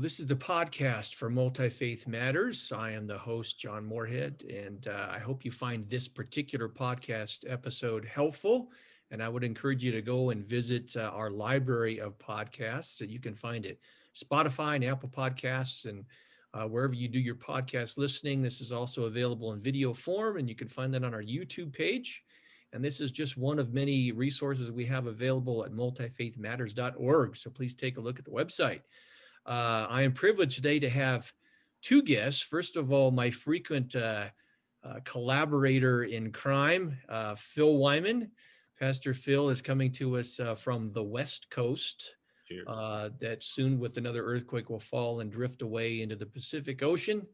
Well, this is the podcast for Multi-Faith Matters. I am the host, John Moorhead, and I hope you find this particular podcast episode helpful. And I would encourage you to go and visit our library of podcasts that you can find at Spotify and Apple Podcasts and wherever you do your podcast listening. This is also available in video form, and you can find that on our YouTube page. And this is just one of many resources we have available at multifaithmatters.org. So please take a look at the website. I am privileged today to have two guests. First of all, my frequent collaborator in crime, Phil Wyman. Pastor Phil is coming to us from the West Coast. That soon, with another earthquake, will fall and drift away into the Pacific Ocean.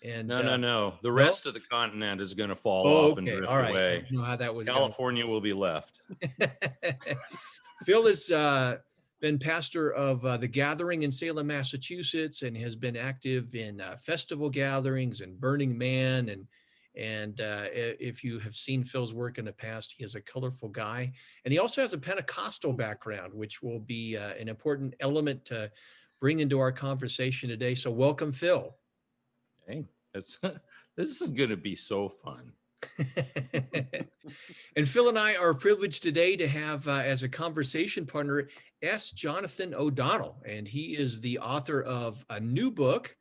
And no. The rest of the continent is going to fall off and drift away. I didn't know how that was. California will be left. Phil is been pastor of the Gathering in Salem, Massachusetts, and has been active in festival gatherings and Burning Man. And if you have seen Phil's work in the past, he is a colorful guy. And he also has a Pentecostal background, which will be an important element to bring into our conversation today. So welcome, Phil. Hey, this is going to be so fun. And Phil and I are privileged today to have as a conversation partner S. Jonathan O'Donnell, and he is the author of a new book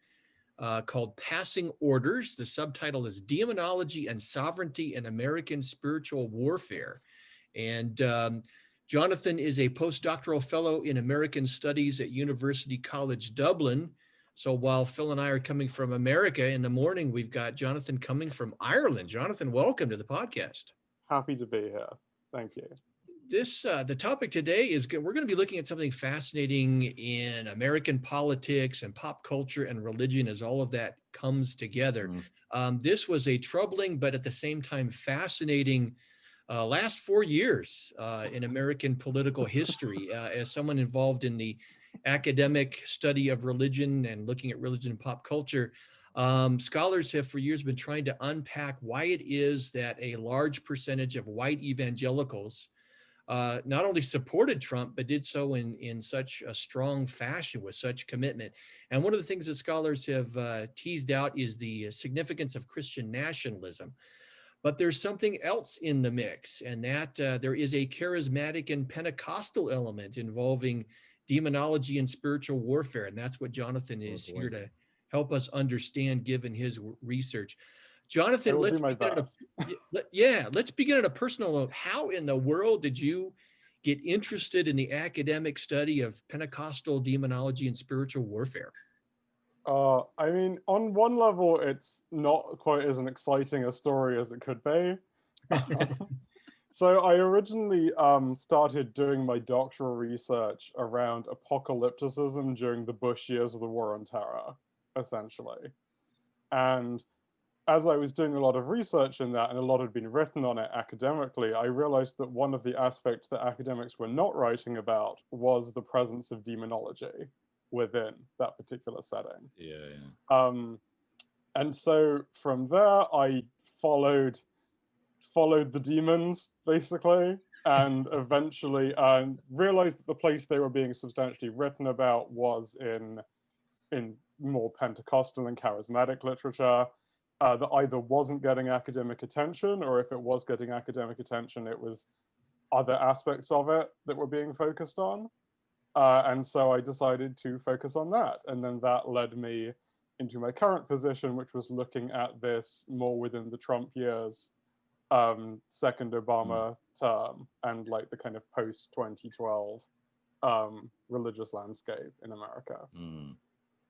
called Passing Orders. The subtitle is Demonology and Sovereignty in American Spiritual Warfare. And Jonathan is a postdoctoral fellow in American Studies at University College Dublin. So while Phil and I are coming from America in the morning, we've got Jonathan coming from Ireland. Jonathan, welcome to the podcast. Happy to be here. Thank you. The topic today is we're going to be looking at something fascinating in American politics and pop culture and religion as all of that comes together. This was a troubling, but at the same time fascinating last 4 years in American political history. As someone involved in the academic study of religion and looking at religion and pop culture, scholars have for years been trying to unpack why it is that a large percentage of white evangelicals not only supported Trump, but did so in such a strong fashion with such commitment. And one of the things that scholars have teased out is the significance of Christian nationalism. But there's something else in the mix, and that there is a charismatic and Pentecostal element involving demonology and spiritual warfare. And that's what Jonathan is here to help us understand, given his research. Jonathan, let's begin at a personal note. How in the world did you get interested in the academic study of Pentecostal demonology and spiritual warfare? I mean, on one level, it's not quite as an exciting a story as it could be. So I originally started doing my doctoral research around apocalypticism during the Bush years of the War on Terror, essentially. And as I was doing a lot of research in that, and a lot had been written on it academically, I realized that one of the aspects that academics were not writing about was the presence of demonology within that particular setting. And so from there, I followed the demons, basically, and eventually realized that the place they were being substantially written about was in more Pentecostal and charismatic literature. That either wasn't getting academic attention, or if it was getting academic attention, it was other aspects of it that were being focused on. And so I decided to focus on that. And then that led me into my current position, which was looking at this more within the Trump years, second Obama term, and like the kind of post-2012 religious landscape in America.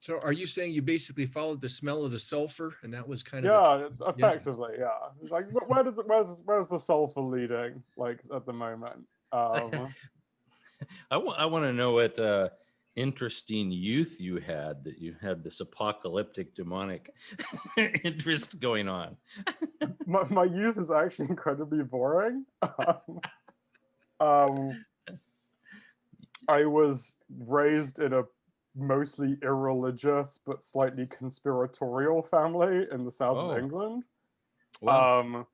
So are you saying you basically followed the smell of the sulfur, and that was kind of effectively, yeah. Like, where's the sulfur leading? Like at the moment, I want to know what interesting youth you had, that you had this apocalyptic demonic interest going on. My youth is actually incredibly boring. I was raised in a mostly irreligious but slightly conspiratorial family in the south of England. Wow.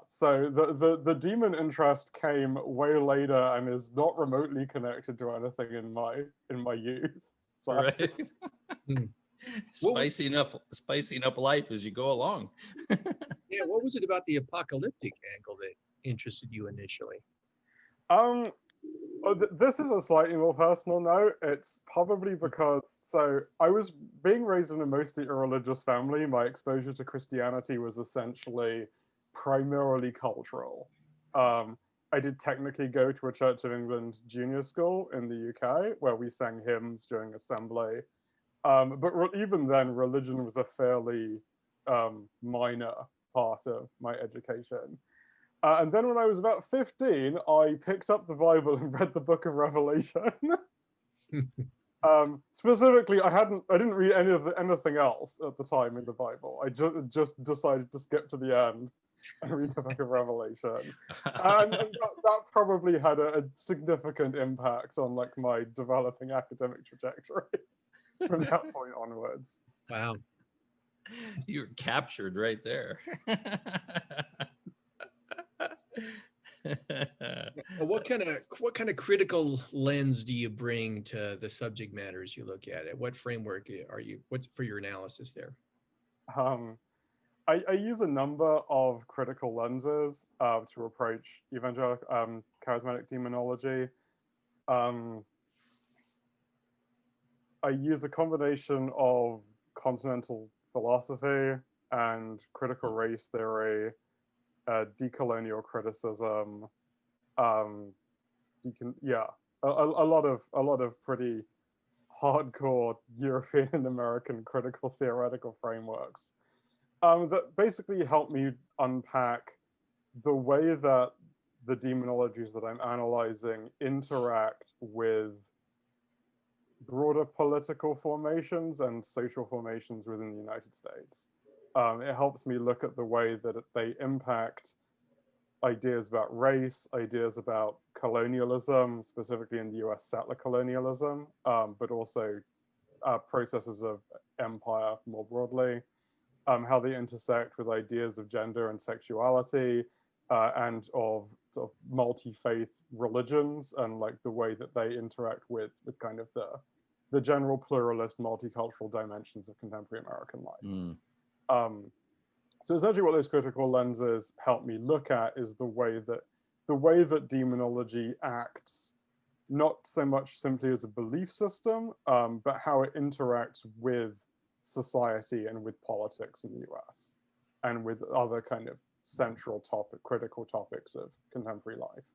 So the demon interest came way later and is not remotely connected to anything in my youth. So. Right. Hmm. Spicing up life as you go along. Yeah, what was it about the apocalyptic angle that interested you initially? This is a slightly more personal note. It's probably because, so I was being raised in a mostly irreligious family. My exposure to Christianity was essentially primarily cultural. I did technically go to a Church of England junior school in the UK where we sang hymns during assembly. But even then, religion was a fairly minor part of my education. And then when I was about 15, I picked up the Bible and read the book of Revelation. Specifically, I didn't read anything else at the time in the Bible. I just decided to skip to the end and read the book of Revelation. And that probably had a significant impact on like my developing academic trajectory from that point onwards. Wow. You're captured right there. Well, what kind of critical lens do you bring to the subject matters you look at? What framework what's for your analysis there? I use a number of critical lenses to approach evangelical charismatic demonology. I use a combination of continental philosophy and critical race theory, decolonial criticism, a lot of pretty hardcore European and American critical theoretical frameworks that basically help me unpack the way that the demonologies that I'm analyzing interact with broader political formations and social formations within the United States. It helps me look at the way that they impact ideas about race, ideas about colonialism, specifically in the US settler colonialism, but also processes of empire more broadly, how they intersect with ideas of gender and sexuality, and of sort of multi-faith religions, and like the way that they interact with kind of the general pluralist multicultural dimensions of contemporary American life. So essentially what those critical lenses help me look at is the way that demonology acts, not so much simply as a belief system, but how it interacts with society and with politics in the US and with other kind of central critical topics of contemporary life.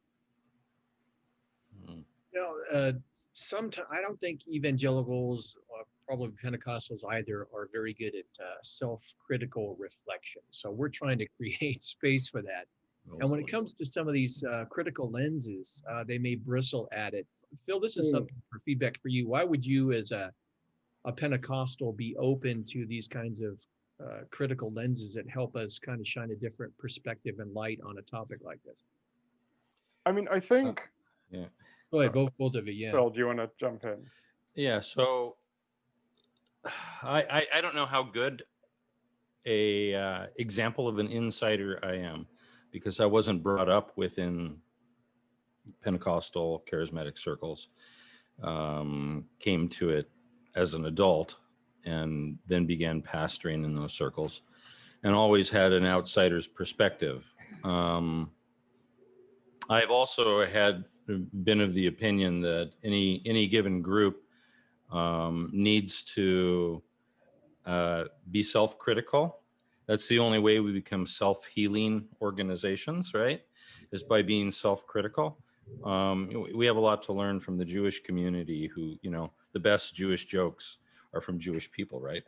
Sometimes I don't think evangelicals, probably Pentecostals either, are very good at self-critical reflection. So we're trying to create space for that. And when it comes to some of these critical lenses, they may bristle at it. Phil, this is something for feedback for you. Why would you, as a Pentecostal, be open to these kinds of critical lenses that help us kind of shine a different perspective and light on a topic like this? I mean, I think... yeah. Go ahead, both of you, yeah. Phil, do you want to jump in? Yeah, so I don't know how good a example of an insider I am, because I wasn't brought up within Pentecostal charismatic circles. Came to it as an adult and then began pastoring in those circles, and always had an outsider's perspective. I've also been of the opinion that any given group needs to be self-critical. That's the only way we become self-healing organizations, right? Is by being self-critical. We have a lot to learn from the Jewish community, who, the best Jewish jokes are from Jewish people, right?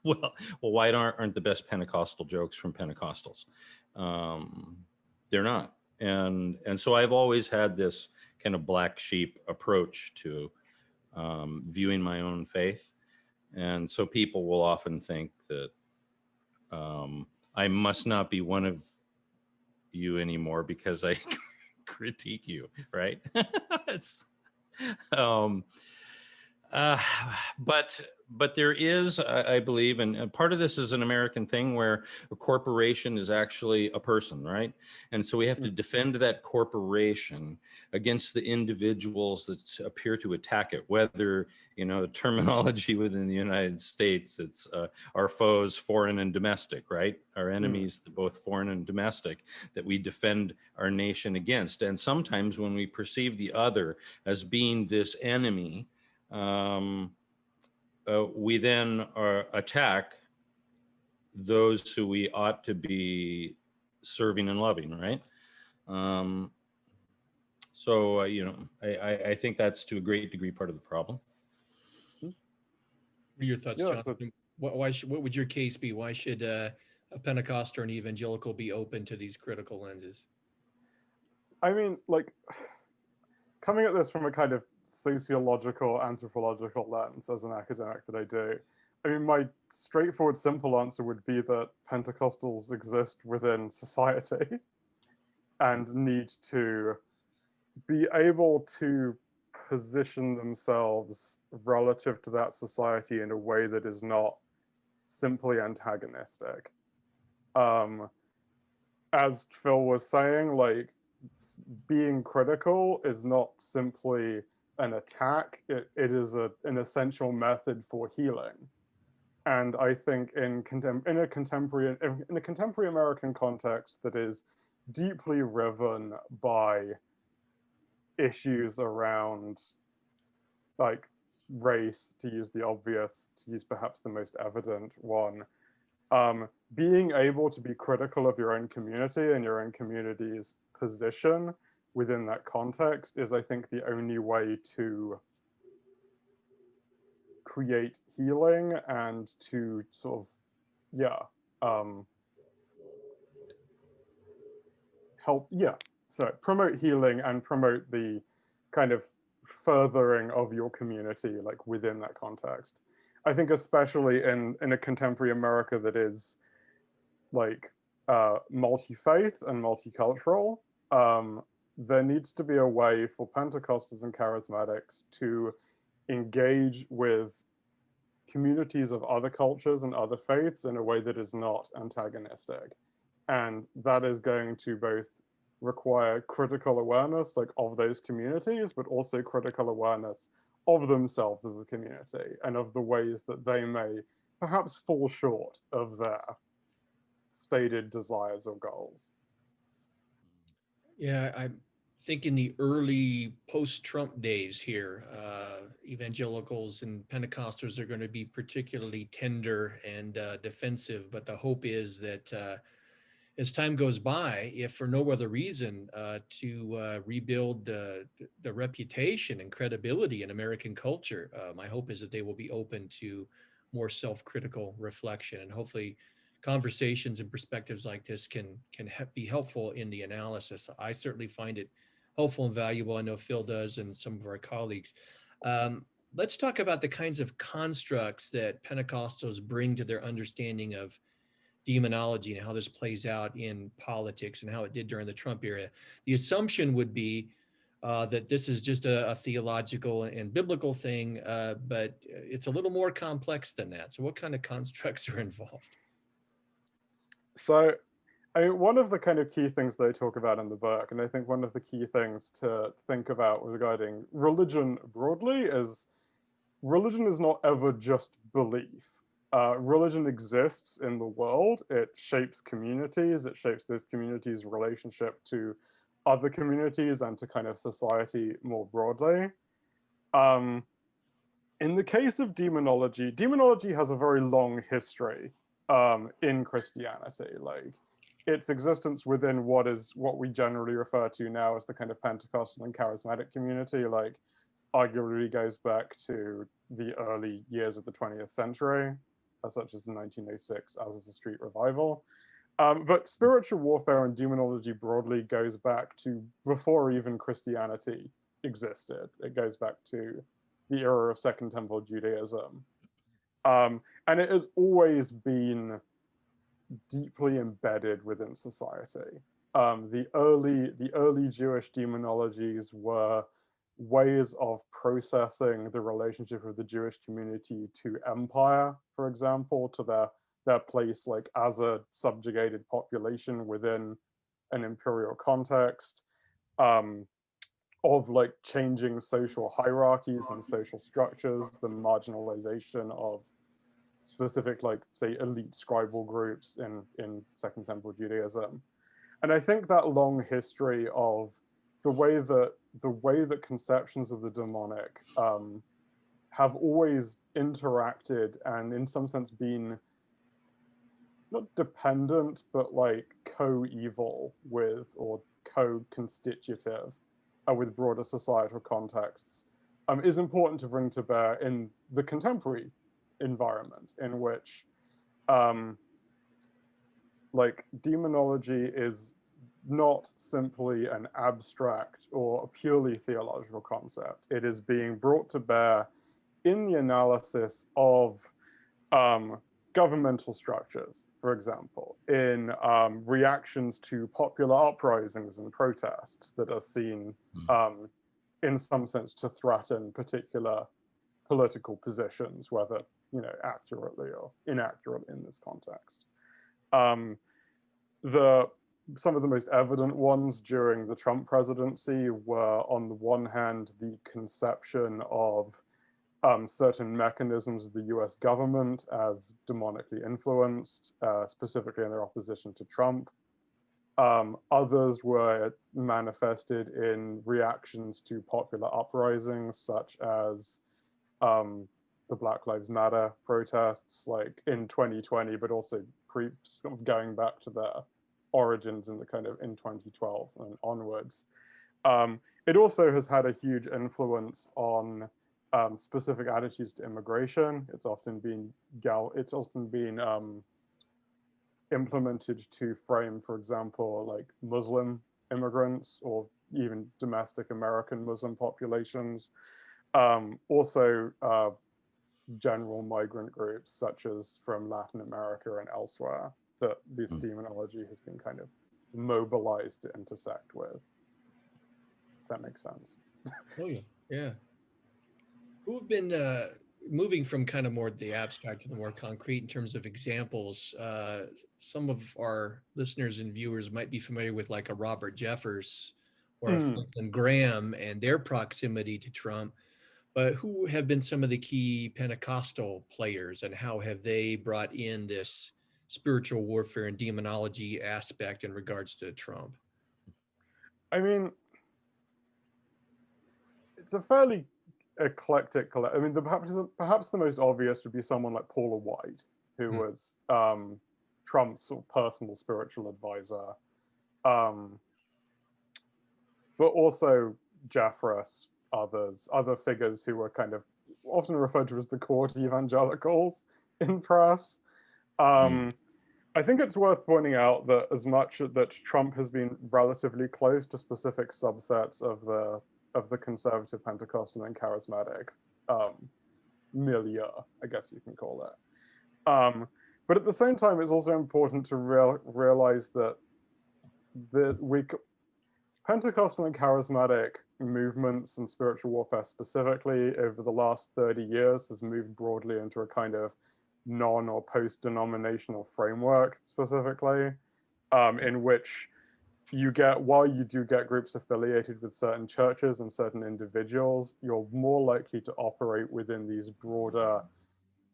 well, why aren't the best Pentecostal jokes from Pentecostals? They're not. And so I've always had this kind of black sheep approach to viewing my own faith. And so people will often think that I must not be one of you anymore because I critique you, right? Uh, but there is, I believe, and part of this is an American thing where a corporation is actually a person, right? And so we have to defend that corporation against the individuals that appear to attack it, whether, the terminology within the United States, it's our foes, foreign and domestic, right? Our enemies, both foreign and domestic, that we defend our nation against. And sometimes when we perceive the other as being this enemy, we then attack those who we ought to be serving and loving, right? So, I think that's to a great degree part of the problem. What are your thoughts, Jonathan? What would your case be? Why should a Pentecostal or an evangelical be open to these critical lenses? I mean, like, coming at this from a kind of sociological, anthropological lens as an academic that I do, I mean, my straightforward, simple answer would be that Pentecostals exist within society and need to be able to position themselves relative to that society in a way that is not simply antagonistic. As Phil was saying, like, being critical is not simply an attack. It is an essential method for healing. And I think in a contemporary American context that is deeply riven by issues around, like, race, to use the obvious, to use perhaps the most evident one, being able to be critical of your own community and your own community's position within that context is, I think, the only way to create healing and to sort of, promote healing and promote the kind of furthering of your community, like, within that context. I think especially in a contemporary America that is, like, multi-faith and multicultural, there needs to be a way for Pentecostals and charismatics to engage with communities of other cultures and other faiths in a way that is not antagonistic. And that is going to both require critical awareness, like, of those communities, but also critical awareness of themselves as a community and of the ways that they may perhaps fall short of their stated desires or goals. Yeah, I think in the early post-Trump days here, evangelicals and Pentecostals are going to be particularly tender and defensive. But the hope is that as time goes by, if for no other reason, to rebuild the reputation and credibility in American culture, my hope is that they will be open to more self-critical reflection, and hopefully conversations and perspectives like this can be helpful in the analysis. I certainly find it helpful and valuable. I know Phil does, and some of our colleagues. Let's talk about the kinds of constructs that Pentecostals bring to their understanding of demonology and how this plays out in politics and how it did during the Trump era. The assumption would be that this is just a theological and biblical thing, but it's a little more complex than that. So what kind of constructs are involved? So, I mean, one of the kind of key things they talk about in the book, and I think one of the key things to think about regarding religion broadly, is religion is not ever just belief. Religion exists in the world. It shapes communities. It shapes those communities' relationship to other communities and to kind of society more broadly. In the case of demonology, demonology has a very long history in Christianity. Like, its existence within what we generally refer to now as the kind of Pentecostal and charismatic community, like, arguably goes back to the early years of the 20th century, such as in 1906 as a street revival. But spiritual warfare and demonology broadly goes back to before even Christianity existed. It goes back to the era of Second Temple Judaism. And it has always been deeply embedded within society. The early Jewish demonologies were ways of processing the relationship of the Jewish community to empire, for example, to their place like as a subjugated population within an imperial context, of like changing social hierarchies and social structures, the marginalization of specific, like, say, elite scribal groups in Second Temple Judaism. And I think that long history of the way that conceptions of the demonic have always interacted and in some sense been not dependent, but like co-evil with or co-constitutive with broader societal contexts, is important to bring to bear in the contemporary environment in which like demonology is not simply an abstract or a purely theological concept. It is being brought to bear in the analysis of governmental structures, for example, in reactions to popular uprisings and protests that are seen in some sense to threaten particular political positions, whether, you know, accurately or inaccurately in this context. Some of the most evident ones during the Trump presidency were, on the one hand, the conception of certain mechanisms of the US government as demonically influenced, specifically in their opposition to Trump. Others were manifested in reactions to popular uprisings, such as the Black Lives Matter protests, like in 2020, but also sort of going back to their origins in the kind of in 2012 and onwards. It also has had a huge influence on specific attitudes to immigration. It's often been implemented to frame, for example, like Muslim immigrants or even domestic American Muslim populations. Also, general migrant groups such as from Latin America and elsewhere that this demonology has been kind of mobilized to intersect with. If that makes sense. Oh yeah, yeah. Who've been moving from kind of more the abstract to the more concrete in terms of examples? Some of our listeners and viewers might be familiar with like a Robert Jeffers or a Franklin Graham and their proximity to Trump. But who have been some of the key Pentecostal players, and how have they brought in this spiritual warfare and demonology aspect in regards to Trump? I mean, it's a fairly eclectic. I mean, perhaps the most obvious would be someone like Paula White, who was Trump's sort of personal spiritual advisor, but also Jeffress, other figures who were kind of often referred to as the court evangelicals in press. I think it's worth pointing out that as much that Trump has been relatively close to specific subsets of the conservative Pentecostal and charismatic milieu, I guess you can call it. But at the same time, it's also important to realize that Pentecostal and charismatic movements and spiritual warfare specifically over the last 30 years has moved broadly into a kind of non or post-denominational framework specifically, in which while you do get groups affiliated with certain churches and certain individuals, you're more likely to operate within these broader,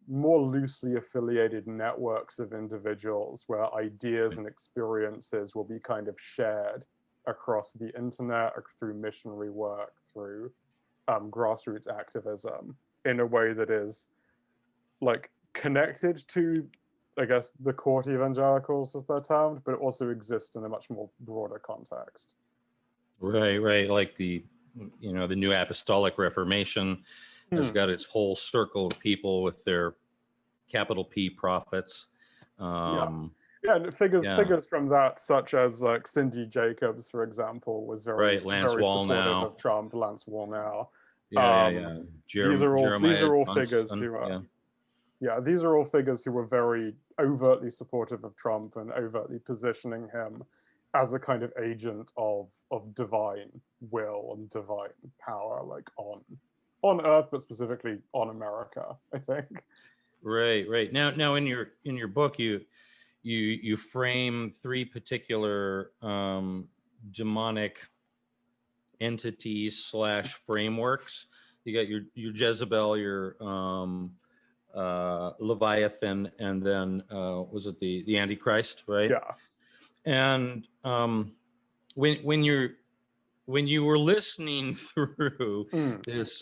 more loosely affiliated networks of individuals where ideas and experiences will be kind of shared across the internet, through missionary work, through grassroots activism, in a way that is like connected to, I guess, the court evangelicals as they're termed, but also exists in a much more broader context. Right. Like the New Apostolic Reformation has got its whole circle of people with their capital P prophets. And figures from that, such as like Cindy Jacobs, for example, was very Lance very Wallnau. supportive of Trump. Lance Wallnau. These are all figures who are. Yeah, these are all figures who were very overtly supportive of Trump and overtly positioning him as a kind of agent of divine will and divine power, like on Earth, but specifically on America, I think. Right. Now in your book, you frame three particular demonic entities / frameworks. You got your Jezebel, your Leviathan, and then was it the Antichrist, right? Yeah. And when you were listening through this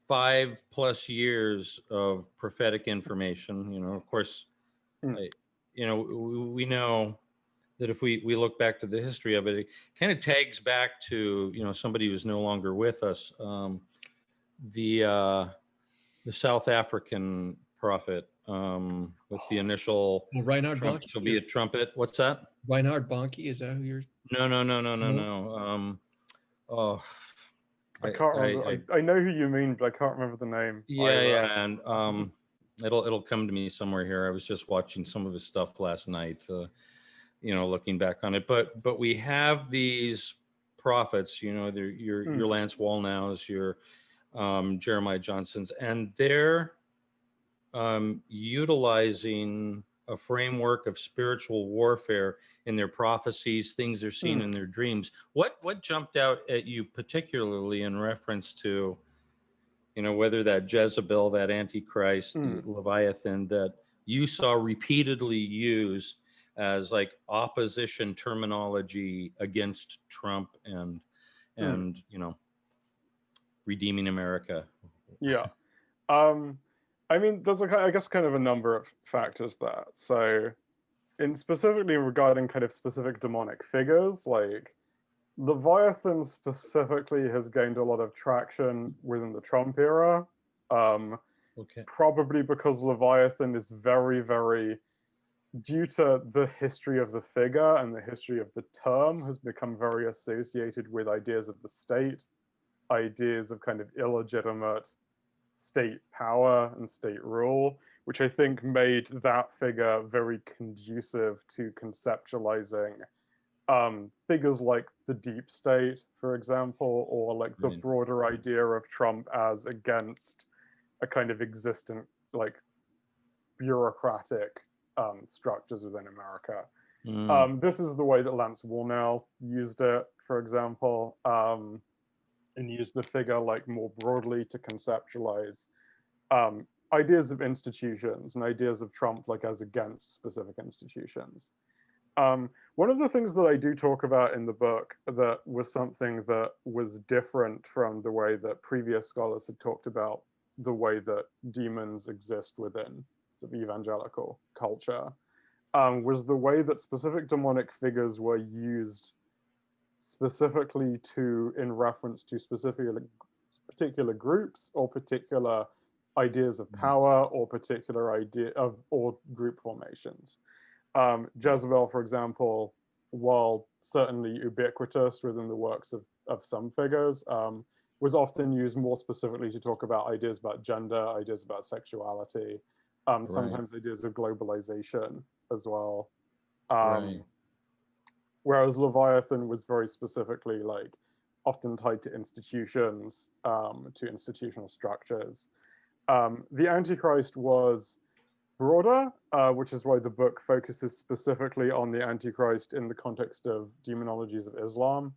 5+ years of prophetic information, of course, we know that if we look back to the history of it, it kind of tags back to somebody who's no longer with us, the South African prophet with the initial Reinhard trumpet Bonnke? shall be a trumpet. What's that? Reinhard Bonnke, is that who you're? No. Oh, I can't remember. I know who you mean, but I can't remember the name. Yeah, and it'll come to me somewhere here. I was just watching some of his stuff last night, looking back on it. But we have these prophets, your Lance Wallnows, your Jeremiah Johnsons, and they're utilizing a framework of spiritual warfare in their prophecies, things they're seeing in their dreams. What jumped out at you particularly in reference to, whether that Jezebel, that Antichrist, the Leviathan, that you saw repeatedly used as like opposition terminology against Trump and redeeming America? Yeah. I mean, there's I guess kind of a number of factors there. So specifically regarding kind of specific demonic figures, like Leviathan specifically has gained a lot of traction within the Trump era. Probably because Leviathan is very, very, due to the history of the figure and the history of the term, has become very associated with ideas of the state, ideas of kind of illegitimate state power and state rule, which I think made that figure very conducive to conceptualizing figures like the deep state, for example, or like the broader idea of Trump as against a kind of existent like bureaucratic structures within America. This is the way that Lance Wallnow used it, for example, and used the figure like more broadly to conceptualize ideas of institutions and ideas of Trump like as against specific institutions. One of the things that I do talk about in the book that was something that was different from the way that previous scholars had talked about the way that demons exist within sort of evangelical culture, was the way that specific demonic figures were used specifically in reference to particular groups or particular ideas of power or particular idea of or group formations. Jezebel, for example, while certainly ubiquitous within the works of some figures, was often used more specifically to talk about ideas about gender, ideas about sexuality, sometimes ideas of globalization as well. Whereas Leviathan was very specifically like often tied to institutions, to institutional structures. The Antichrist was broader, which is why the book focuses specifically on the Antichrist in the context of demonologies of Islam.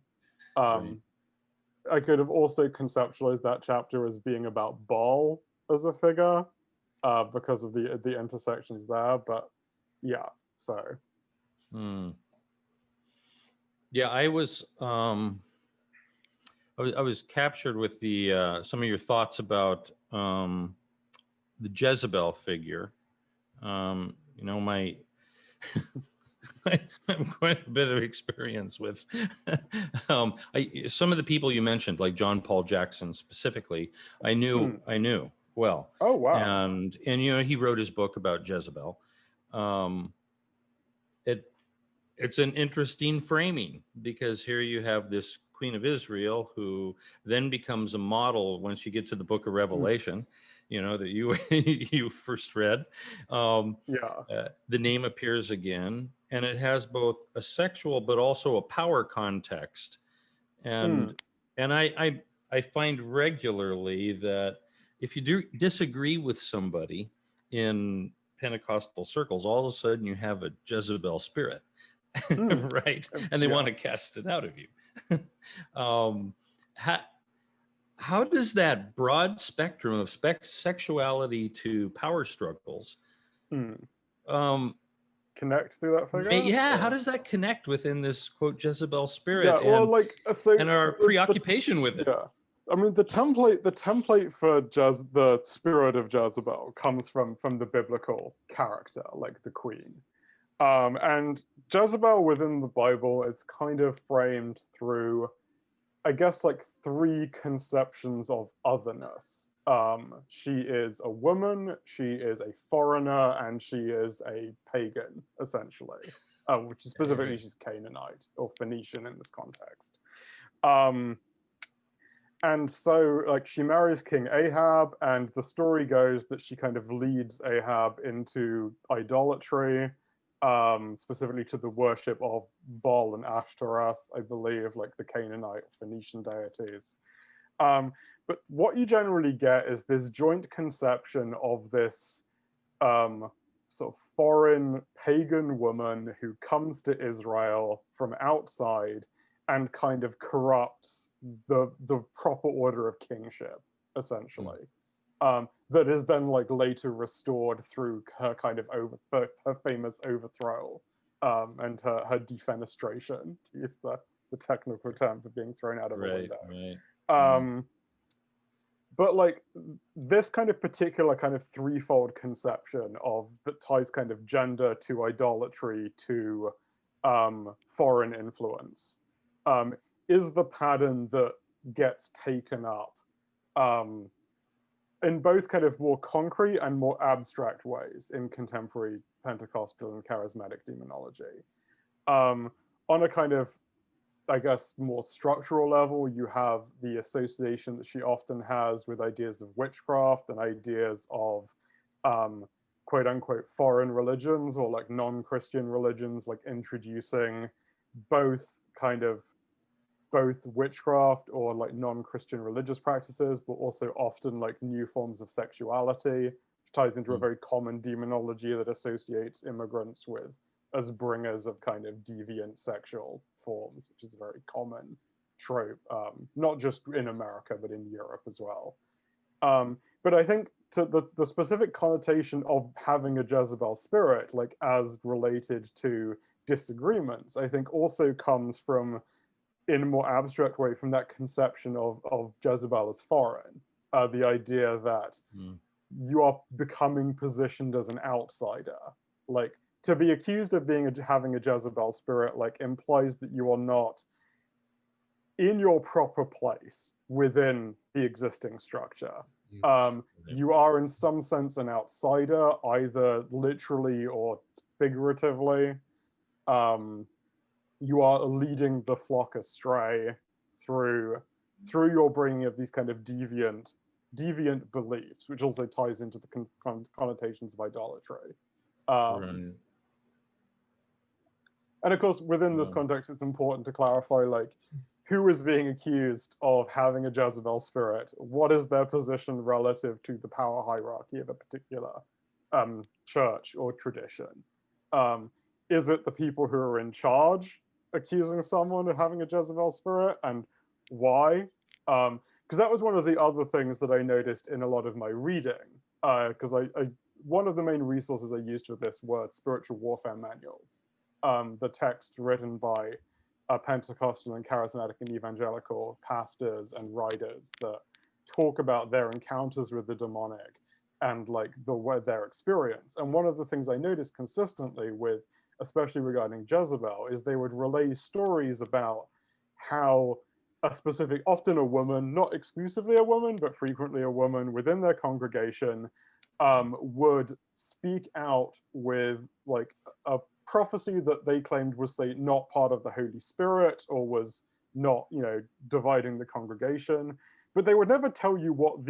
I could have also conceptualized that chapter as being about Baal as a figure, because of the intersections there. But yeah, so. Yeah, I was captured with the some of your thoughts about the Jezebel figure. My I'm quite a bit of experience with some of the people you mentioned, like John Paul Jackson specifically. I knew well. Oh wow! And he wrote his book about Jezebel. It's an interesting framing because here you have this Queen of Israel who then becomes a model once you get to the Book of Revelation. That you you first read. The name appears again. and it has both a sexual but also a power context. And I find regularly that if you do disagree with somebody in Pentecostal circles, all of a sudden you have a Jezebel spirit, right? And they want to cast it out of you. How does that broad spectrum of sexuality to power struggles connect through that figure? How does that connect within this quote Jezebel spirit and our preoccupation with it? Yeah, I mean the template for the spirit of Jezebel comes from the biblical character, like the queen, and Jezebel within the Bible is kind of framed through, I guess, like three conceptions of otherness. She is a woman, she is a foreigner, and she is a pagan, essentially, which is specifically she's Canaanite or Phoenician in this context. And so, like, she marries King Ahab, and the story goes that she kind of leads Ahab into idolatry, specifically to the worship of Baal and Ashtaroth, I believe, like the Canaanite Phoenician deities. But what you generally get is this joint conception of this sort of foreign pagan woman who comes to Israel from outside and kind of corrupts the proper order of kingship, essentially. That is then like later restored through her kind of her famous overthrow and her defenestration, to use the technical term for being thrown out of a window. Right. But like this kind of particular kind of threefold conception of that ties kind of gender to idolatry to foreign influence is the pattern that gets taken up in both kind of more concrete and more abstract ways in contemporary Pentecostal and charismatic demonology. On a kind of, I guess, more structural level, you have the association that she often has with ideas of witchcraft and ideas of quote unquote foreign religions or like non-Christian religions, like introducing both witchcraft or like non-Christian religious practices, but also often like new forms of sexuality, which ties into a very common demonology that associates immigrants with as bringers of kind of deviant sexual forms, which is a very common trope, not just in America, but in Europe as well. But I think to the specific connotation of having a Jezebel spirit, like as related to disagreements, I think also comes from, in a more abstract way, from that conception of Jezebel as foreign, the idea that you are becoming positioned as an outsider. Like, to be accused of having a Jezebel spirit, like, implies that you are not in your proper place within the existing structure. You are in some sense an outsider, either literally or figuratively. You are leading the flock astray through your bringing of these kind of deviant beliefs, which also ties into the connotations of idolatry. And of course, within this context, it's important to clarify, like, who is being accused of having a Jezebel spirit? What is their position relative to the power hierarchy of a particular church or tradition? Is it the people who are in charge accusing someone of having a Jezebel spirit, and why? Because that was one of the other things that I noticed in a lot of my reading. Because one of the main resources I used for this were spiritual warfare manuals. The text written by Pentecostal and charismatic and evangelical pastors and writers that talk about their encounters with the demonic and like their experience. And one of the things I noticed consistently with, especially regarding Jezebel, is they would relay stories about how a specific, often a woman, not exclusively a woman, but frequently a woman within their congregation would speak out with like a prophecy that they claimed was, say, not part of the Holy Spirit or was not, dividing the congregation, but they would never tell you what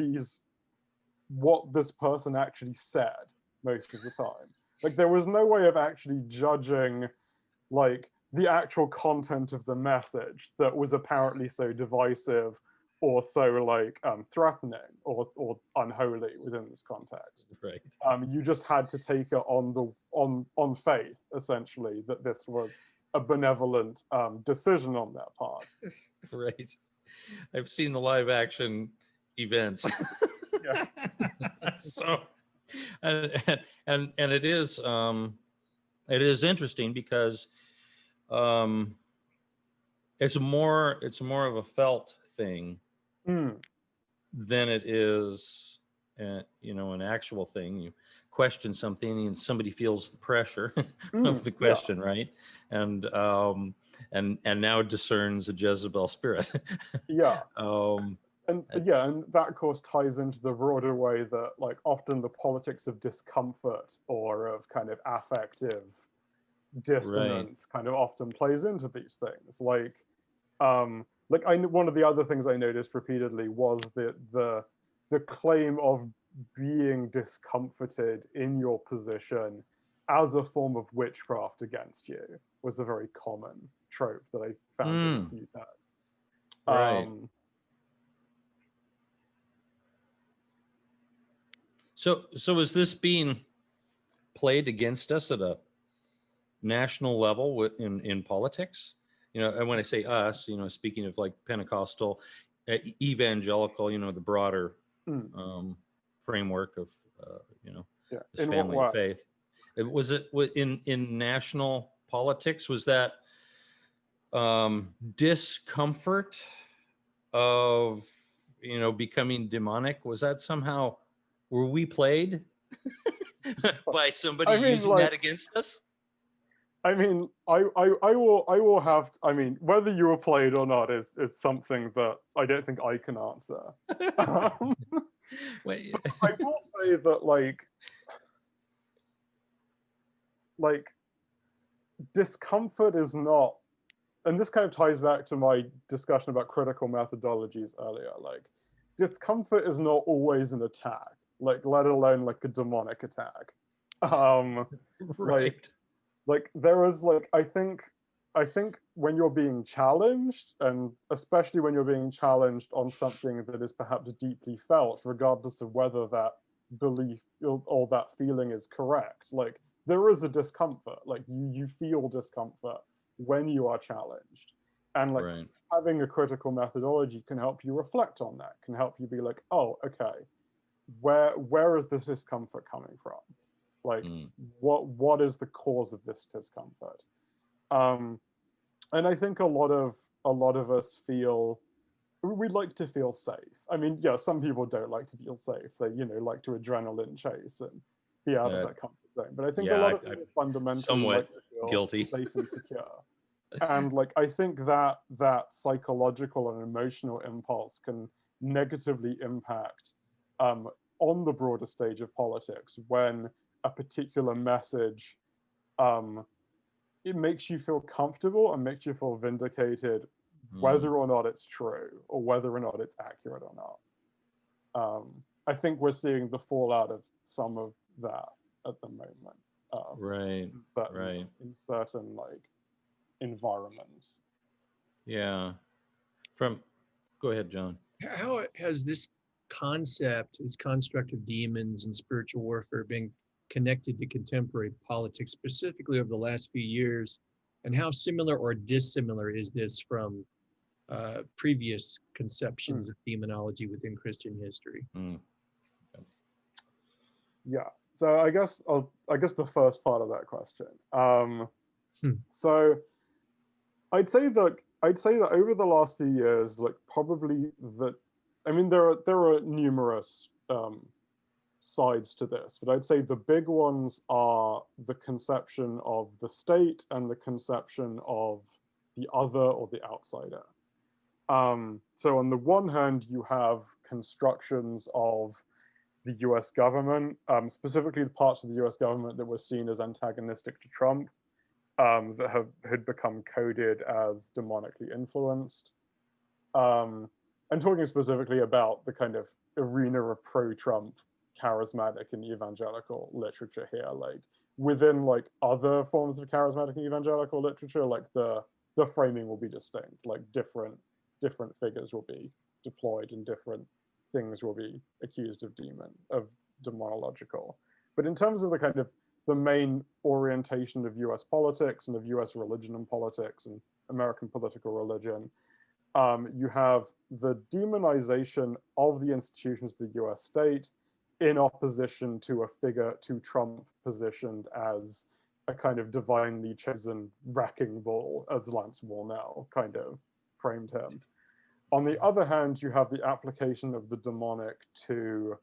this person actually said most of the time. Like, there was no way of actually judging like the actual content of the message that was apparently so divisive or so like threatening or unholy within this context. Right. You just had to take it on faith, essentially, that this was a benevolent decision on their part. Right. I've seen the live action events. Yeah. So, and it is interesting because it's more of a felt thing than it is an actual thing. You question something and somebody feels the pressure of the question, right? And now discerns a Jezebel spirit. Yeah. And that of course ties into the broader way that like often the politics of discomfort or of kind of affective dissonance kind of often plays into these things. Like one of the other things I noticed repeatedly was that the claim of being discomforted in your position as a form of witchcraft against you was a very common trope that I found in a few texts. Right. So is this being played against us at a national level in politics? And when I say us, speaking of like Pentecostal, evangelical, the broader framework of this in family of faith. Was it in national politics? Was that discomfort of becoming demonic? Was that somehow, were we played by somebody using that against us? I mean, I will have. I mean, whether you were played or not is something that I don't think I can answer. Wait. I will say that like discomfort is not, and this kind of ties back to my discussion about critical methodologies earlier. Like, discomfort is not always an attack. Like, let alone like a demonic attack. Right. Like there is like I think when you're being challenged, and especially when you're being challenged on something that is perhaps deeply felt, regardless of whether that belief or that feeling is correct, like there is a discomfort. Like you feel discomfort when you are challenged, and like having a critical methodology can help you reflect on that, can help you be like, oh, okay, where is this discomfort coming from? Like what is the cause of this discomfort? And I think a lot of us feel we like to feel safe. I mean, yeah, some people don't like to feel safe. They like to adrenaline chase and be out of that comfort zone. But I think a lot of people fundamentally like to feel guilty. safe and secure. And like I think that psychological and emotional impulse can negatively impact on the broader stage of politics when a particular message it makes you feel comfortable and makes you feel vindicated, whether or not it's true or whether or not it's accurate or not. I think we're seeing the fallout of some of that at the moment. In certain like environments. Yeah. Go ahead, John. How has this construct of demons and spiritual warfare been connected to contemporary politics, specifically over the last few years, and how similar or dissimilar is this from previous conceptions of demonology within Christian history? Yeah, so I guess the first part of that question. So I'd say that over the last few years, like probably that, I mean, there are numerous sides to this, but I'd say the big ones are the conception of the state and the conception of the other or the outsider. So on the one hand, you have constructions of the US government, specifically the parts of the US government that were seen as antagonistic to Trump, that had become coded as demonically influenced. I'm talking specifically about the kind of arena of pro-Trump charismatic and evangelical literature here, like within like other forms of charismatic and evangelical literature, like the framing will be distinct, like different figures will be deployed and different things will be accused of demonological. But in terms of the kind of the main orientation of US politics and of US religion and politics and American political religion, you have the demonization of the institutions of the US state in opposition to a figure to Trump positioned as a kind of divinely chosen wrecking ball, as Lance Warnell kind of framed him. On the other hand, you have the application of the demonic to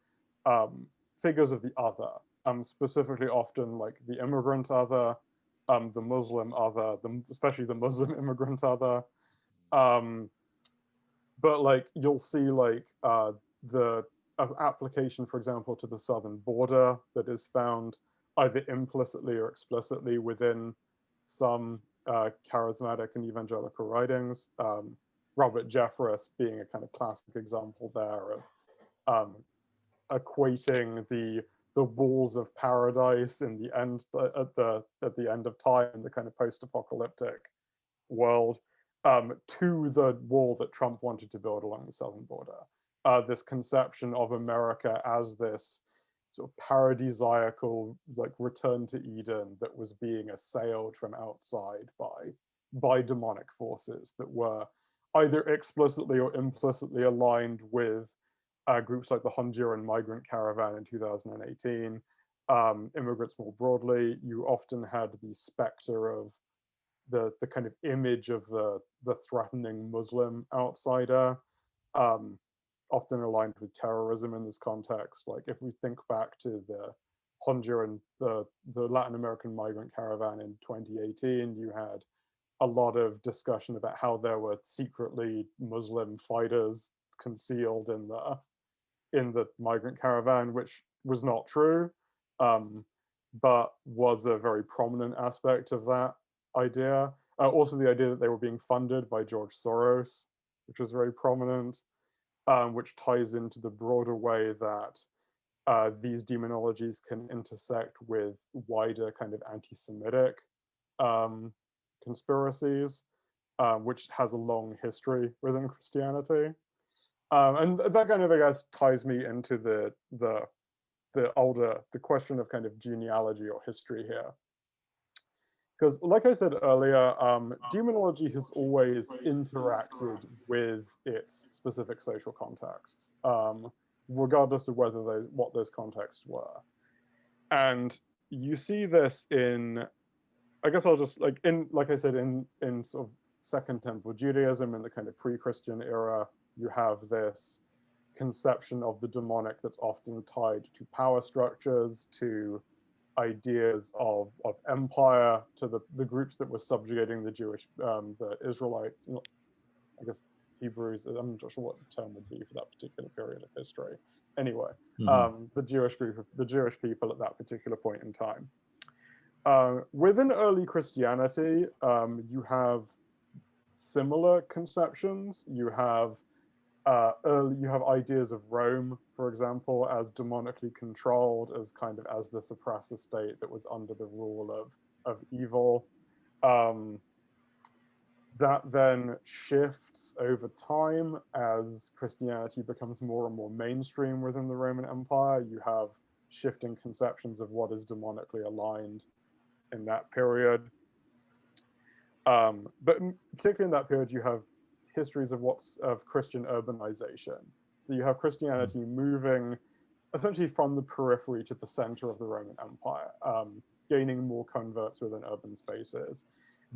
figures of the other, specifically often like the immigrant other, the Muslim other, especially the Muslim immigrant other. But like you'll see like the application, for example, to the southern border that is found either implicitly or explicitly within some charismatic and evangelical writings. Robert Jeffress being a kind of classic example there of equating the walls of paradise in the end at the end of time, the kind of post-apocalyptic world, to the wall that Trump wanted to build along the southern border. This conception of America as this sort of paradisiacal, like return to Eden that was being assailed from outside by demonic forces that were either explicitly or implicitly aligned with groups like the Honduran migrant caravan in 2018, immigrants more broadly. You often had the specter of the kind of image of the threatening Muslim outsider, often aligned with terrorism in this context. Like if we think back to the Honduran, the Latin American migrant caravan in 2018, you had a lot of discussion about how there were secretly Muslim fighters concealed in the migrant caravan, which was not true, but was a very prominent aspect of that idea. Also the idea that they were being funded by George Soros, which was very prominent, which ties into the broader way that these demonologies can intersect with wider kind of anti-Semitic conspiracies, which has a long history within Christianity. And that kind of, I guess, ties me into the question of kind of genealogy or history here. Because like I said earlier, demonology has always interacted with its specific social contexts, regardless of what those contexts were. And you see this in, I guess I'll just like I said, in sort of Second Temple Judaism in the kind of pre-Christian era, you have this conception of the demonic that's often tied to power structures, to ideas of empire, to the groups that were subjugating the Jewish, the Israelites, I guess Hebrews, I'm not sure what the term would be for that particular period of history. Anyway, the Jewish people at that particular point in time. Within early Christianity, you have similar conceptions. You have ideas of Rome, for example, as demonically controlled, as kind of as this oppressive state that was under the rule of evil. That then shifts over time as Christianity becomes more and more mainstream within the Roman Empire. You have shifting conceptions of what is demonically aligned in that period. But particularly in that period, you have histories of Christian urbanization. So you have Christianity moving essentially from the periphery to the center of the Roman Empire, gaining more converts within urban spaces.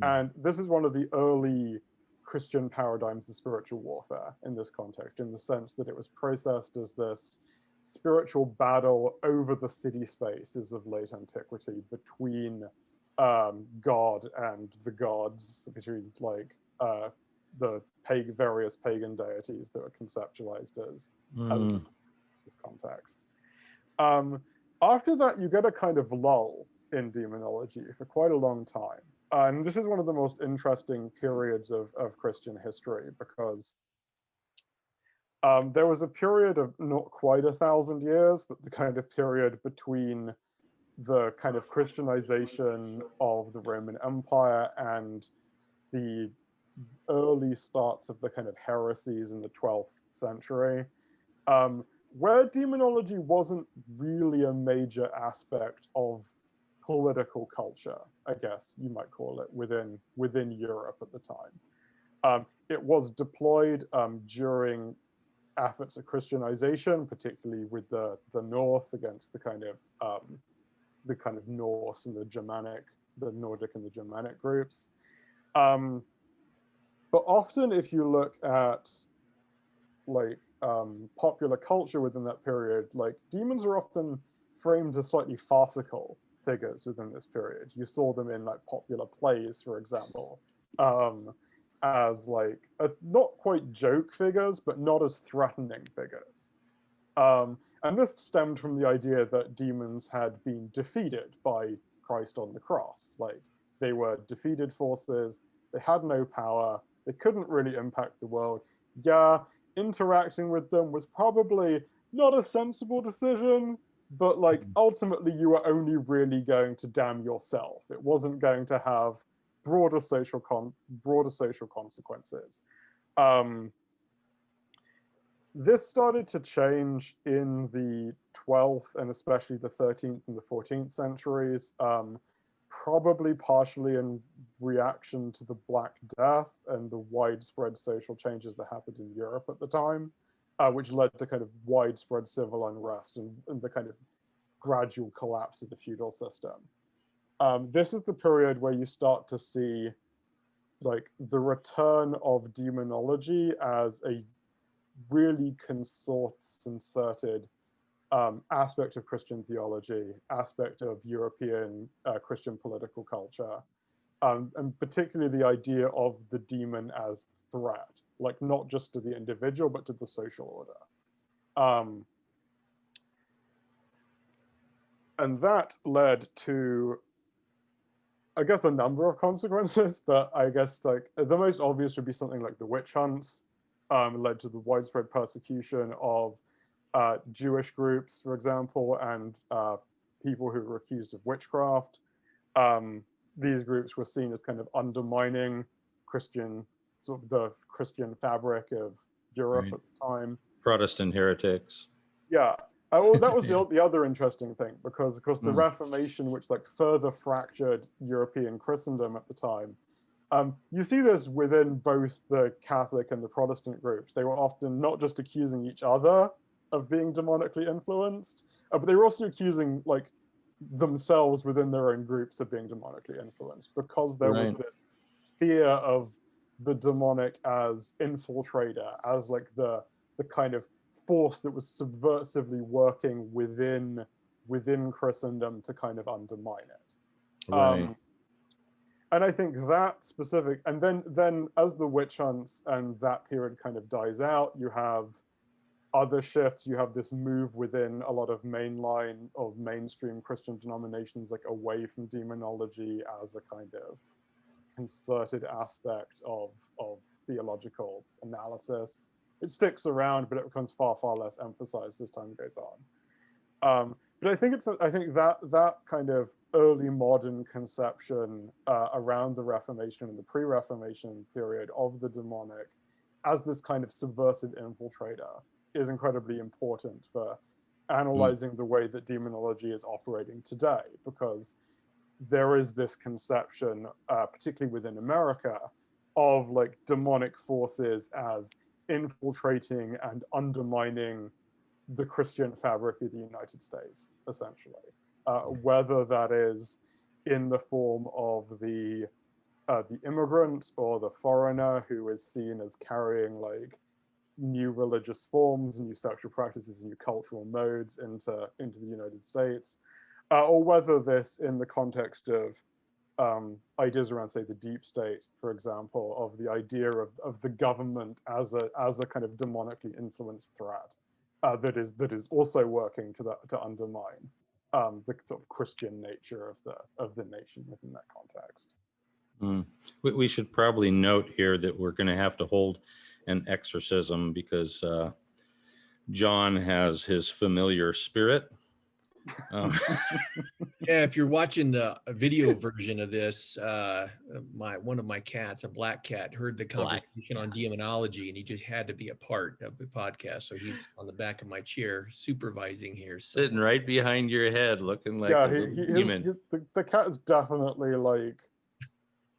And this is one of the early Christian paradigms of spiritual warfare in this context, in the sense that it was processed as this spiritual battle over the city spaces of late antiquity between God and the gods, between like the various pagan deities that were conceptualized as this context. After that, you get a kind of lull in demonology for quite a long time. And this is one of the most interesting periods of Christian history, because there was a period of not quite 1,000 years, but the kind of period between the kind of Christianization of the Roman Empire and the early starts of the kind of heresies in the 12th century, where demonology wasn't really a major aspect of political culture, I guess you might call it, within Europe at the time. It was deployed during efforts at Christianization, particularly with the North against the kind of Norse and the Nordic and the Germanic groups. But often, if you look at like popular culture within that period, like demons are often framed as slightly farcical figures within this period. You saw them in like popular plays, for example, as like not quite joke figures, but not as threatening figures. And this stemmed from the idea that demons had been defeated by Christ on the cross. Like they were defeated forces, they had no power, they couldn't really impact the world. Yeah, interacting with them was probably not a sensible decision, but like ultimately you were only really going to damn yourself. It wasn't going to have broader social consequences. This started to change in the 12th and especially the 13th and the 14th centuries, probably partially in reaction to the Black Death and the widespread social changes that happened in Europe at the time, which led to kind of widespread civil unrest and the kind of gradual collapse of the feudal system. This is the period where you start to see like the return of demonology as a really concerted aspect of Christian theology, aspect of European Christian political culture, and particularly the idea of the demon as threat, like not just to the individual, but to the social order. And that led to, I guess, a number of consequences, but I guess like the most obvious would be something like the witch hunts. Led to the widespread persecution of Jewish groups, for example, and people who were accused of witchcraft. These groups were seen as kind of undermining Christian, sort of the Christian fabric of Europe at the time. Protestant heretics. Yeah. Well, that was the other interesting thing, because of course the Reformation, which like further fractured European Christendom at the time, you see this within both the Catholic and the Protestant groups. They were often not just accusing each other of being demonically influenced, but they were also accusing like themselves within their own groups of being demonically influenced, because there was this fear of the demonic as infiltrator, as like the kind of force that was subversively working within Christendom to kind of undermine it. Right. And I think that specific, and then as the witch hunts and that period kind of dies out, you have other shifts. You have this move within a lot of mainstream Christian denominations, like away from demonology as a kind of concerted aspect of theological analysis. It sticks around, but it becomes far less emphasized as time goes on. But I think that kind of early modern conception around the Reformation and the pre-Reformation period of the demonic as this kind of subversive infiltrator is incredibly important for analyzing the way that demonology is operating today, because there is this conception, particularly within America, of like demonic forces as infiltrating and undermining the Christian fabric of the United States, essentially. Whether that is in the form of the immigrant or the foreigner who is seen as carrying like new religious forms, new sexual practices, new cultural modes into the United States, or whether this in the context of ideas around, say, the deep state, for example, of the idea of the government as a kind of demonically influenced threat that is also working to undermine the sort of Christian nature of the nation within that context. We should probably note here that we're going to have to hold an exorcism because John has his familiar spirit, Oh. Yeah, if you're watching the video version of this, one of my cats, a black cat, heard the Black conversation on demonology, and he just had to be a part of the podcast. So he's on the back of my chair supervising here. So Sitting right behind your head, looking like Yeah, a little demon. the cat is definitely like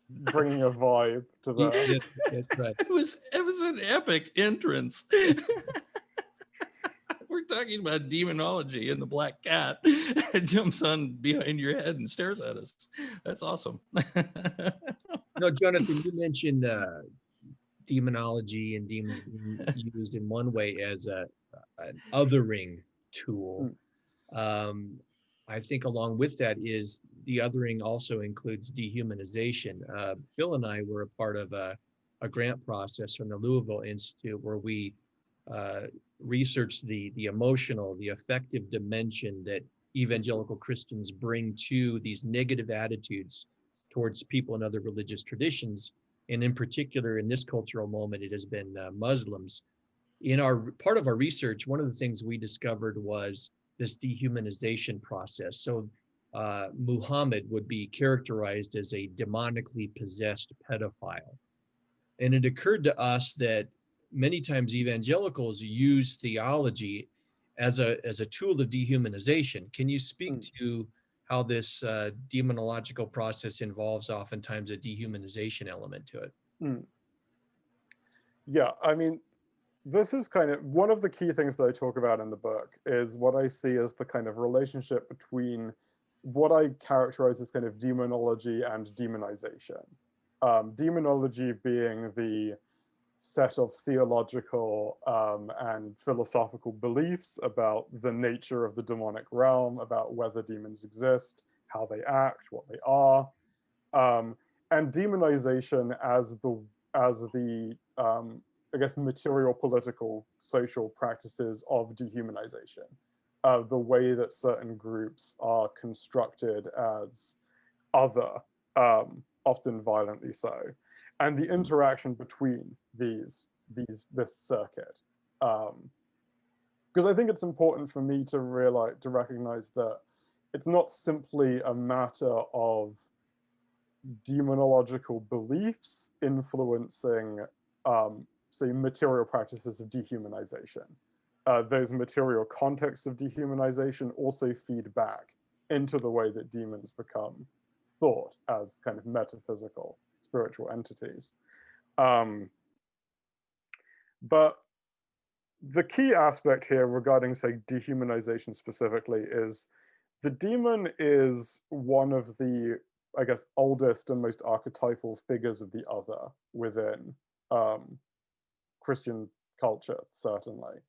bringing a vibe to the. that's right. It was an epic entrance. We're talking about demonology, and the black cat jumps on behind your head and stares at us. That's awesome. No, Jonathan, you mentioned demonology and demons being used in one way as an othering tool. I think along with that is the othering also includes dehumanization. Phil and I were a part of a grant process from the Louisville Institute where we researched the emotional, the affective dimension that evangelical Christians bring to these negative attitudes towards people in other religious traditions. And in particular, in this cultural moment, it has been Muslims. In our part of our research, one of the things we discovered was this dehumanization process. So Muhammad would be characterized as a demonically possessed pedophile. And it occurred to us that many times evangelicals use theology as a tool of dehumanization. Can you speak to how this demonological process involves oftentimes a dehumanization element to it? Yeah, I mean, this is kind of one of the key things that I talk about in the book is what I see as the kind of relationship between what I characterize as kind of demonology and demonization. Demonology being the set of theological and philosophical beliefs about the nature of the demonic realm, about whether demons exist, how they act, what they are, and demonization as the I guess material, political, social practices of dehumanization, the way that certain groups are constructed as other, often violently so, and the interaction between this circuit. Because I think it's important for me to recognize that it's not simply a matter of demonological beliefs influencing, say, material practices of dehumanization. Those material contexts of dehumanization also feed back into the way that demons become thought as kind of metaphysical, spiritual entities. But the key aspect here regarding, say, dehumanization specifically is the demon is one of the, I guess, oldest and most archetypal figures of the other within Christian culture, certainly.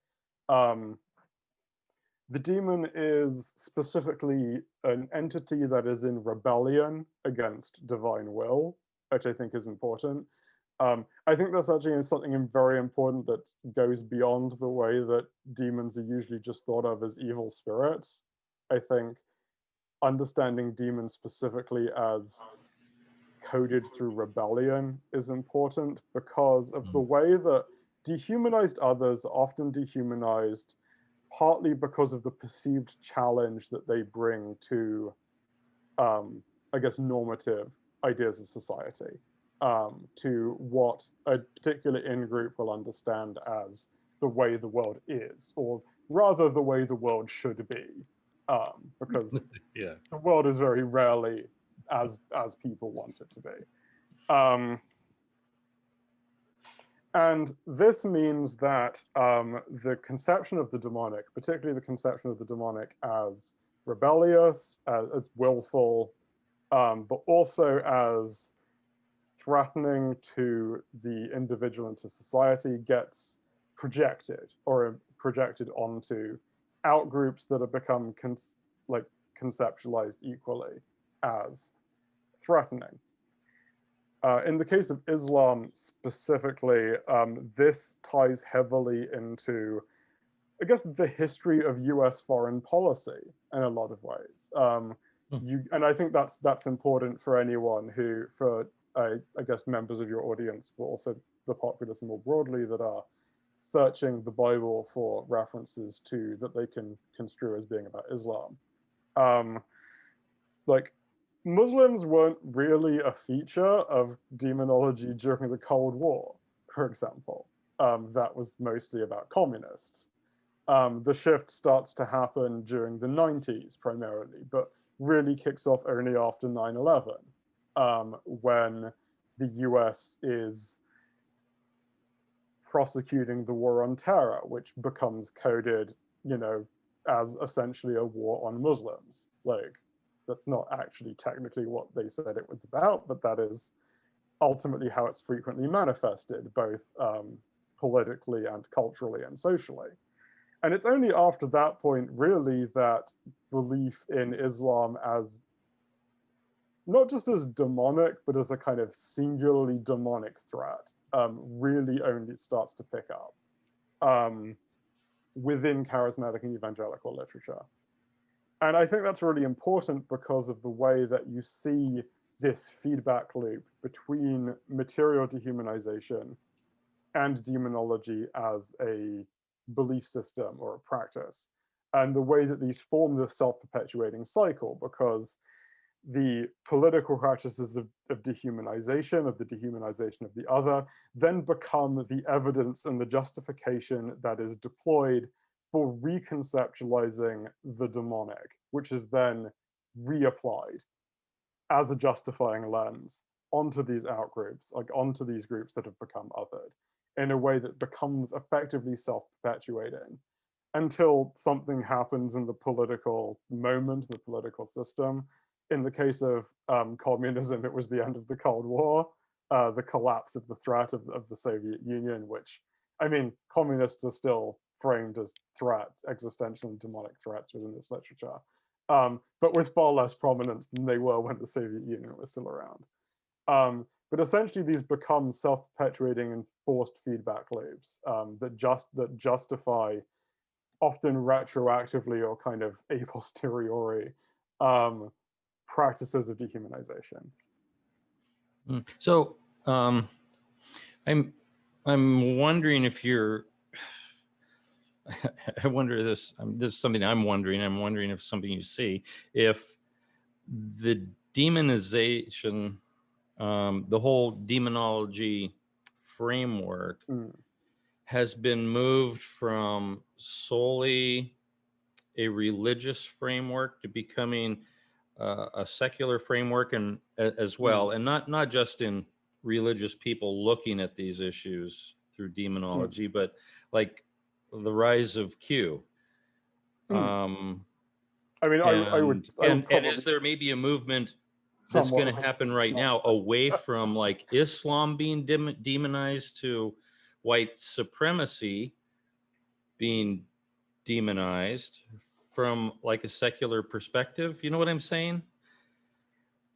The demon is specifically an entity that is in rebellion against divine will, which I think is important. I think that's actually something very important that goes beyond the way that demons are usually just thought of as evil spirits. I think understanding demons specifically as coded through rebellion is important because of the way that dehumanized others are often dehumanized partly because of the perceived challenge that they bring to, I guess, normative ideas of society, to what a particular in-group will understand as the way the world is, or rather the way the world should be, because Yeah. the world is very rarely as people want it to be. And this means that the conception of the demonic, particularly the conception of the demonic as rebellious, as willful, but also as threatening to the individual and to society, gets projected onto outgroups that have become conceptualized equally as threatening. In the case of Islam specifically, this ties heavily into, I guess, the history of US foreign policy in a lot of ways. And I think that's important for anyone who, for I guess, members of your audience, but also the populace more broadly that are searching the Bible for references to that they can construe as being about Islam. Like, Muslims weren't really a feature of demonology during the Cold War, for example. That was mostly about communists. The shift starts to happen during the 90s primarily, but really kicks off only after 9/11, when the US is prosecuting the war on terror, which becomes coded, as essentially a war on Muslims. Like, that's not actually technically what they said it was about, but that is ultimately how it's frequently manifested, both politically and culturally and socially. And it's only after that point, really, that belief in Islam as not just as demonic, but as a kind of singularly demonic threat, really only starts to pick up within charismatic and evangelical literature. And I think that's really important because of the way that you see this feedback loop between material dehumanization and demonology as a belief system or a practice, and the way that these form this self-perpetuating cycle, because the political practices of dehumanization, of the dehumanization of the other, then become the evidence and the justification that is deployed for reconceptualizing the demonic, which is then reapplied as a justifying lens onto these outgroups, like onto these groups that have become othered, in a way that becomes effectively self-perpetuating until something happens in the political moment, the political system. In the case of communism, it was the end of the Cold War, the collapse of the threat of the Soviet Union, which, I mean, communists are still framed as threats, existential and demonic threats within this literature, but with far less prominence than they were when the Soviet Union was still around. But essentially, these become self-perpetuating and forced feedback loops that justify, often retroactively or kind of a posteriori, practices of dehumanization. So I'm wondering if you're. I wonder this. This is something I'm wondering. I'm wondering if something you see, if the demonization, the whole demonology framework has been moved from solely a religious framework to becoming a secular framework, and as well, and not just in religious people looking at these issues through demonology, but like the rise of Q. I mean, I would and is there maybe a movement that's going to happen right now away from like Islam being demonized to white supremacy being demonized from like a secular perspective? You know what I'm saying?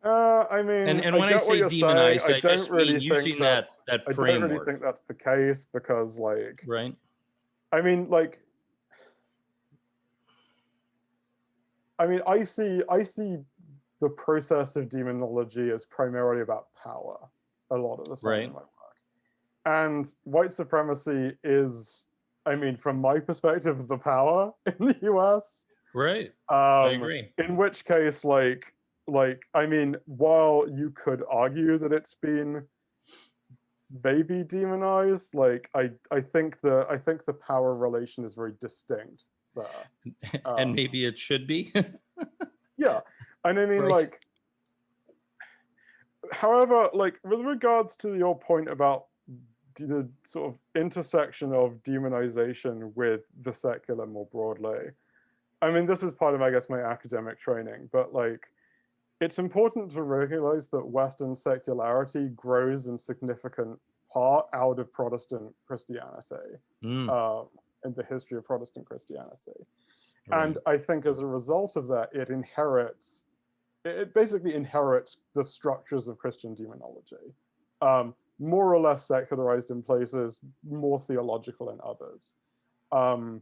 I mean, and when I say demonized, I just mean using that framework. I don't really think that's the case, because, like, right? I mean, like, I see the process of demonology as primarily about power a lot of the time in my work. And white supremacy is, I mean, from my perspective, the power in the US. Right. I agree. In which case, like, I mean, while you could argue that it's been maybe demonized, like, I think the power relation is very distinct there. And maybe it should be. Yeah. And I mean, like, however, like, with regards to your point about the sort of intersection of demonization with the secular more broadly, I mean, this is part of, I guess, my academic training, but, like, it's important to recognize that Western secularity grows in significant part out of Protestant Christianity, in the history of Protestant Christianity. And I think as a result of that, it basically inherits the structures of Christian demonology, more or less secularized in places, more theological in others. I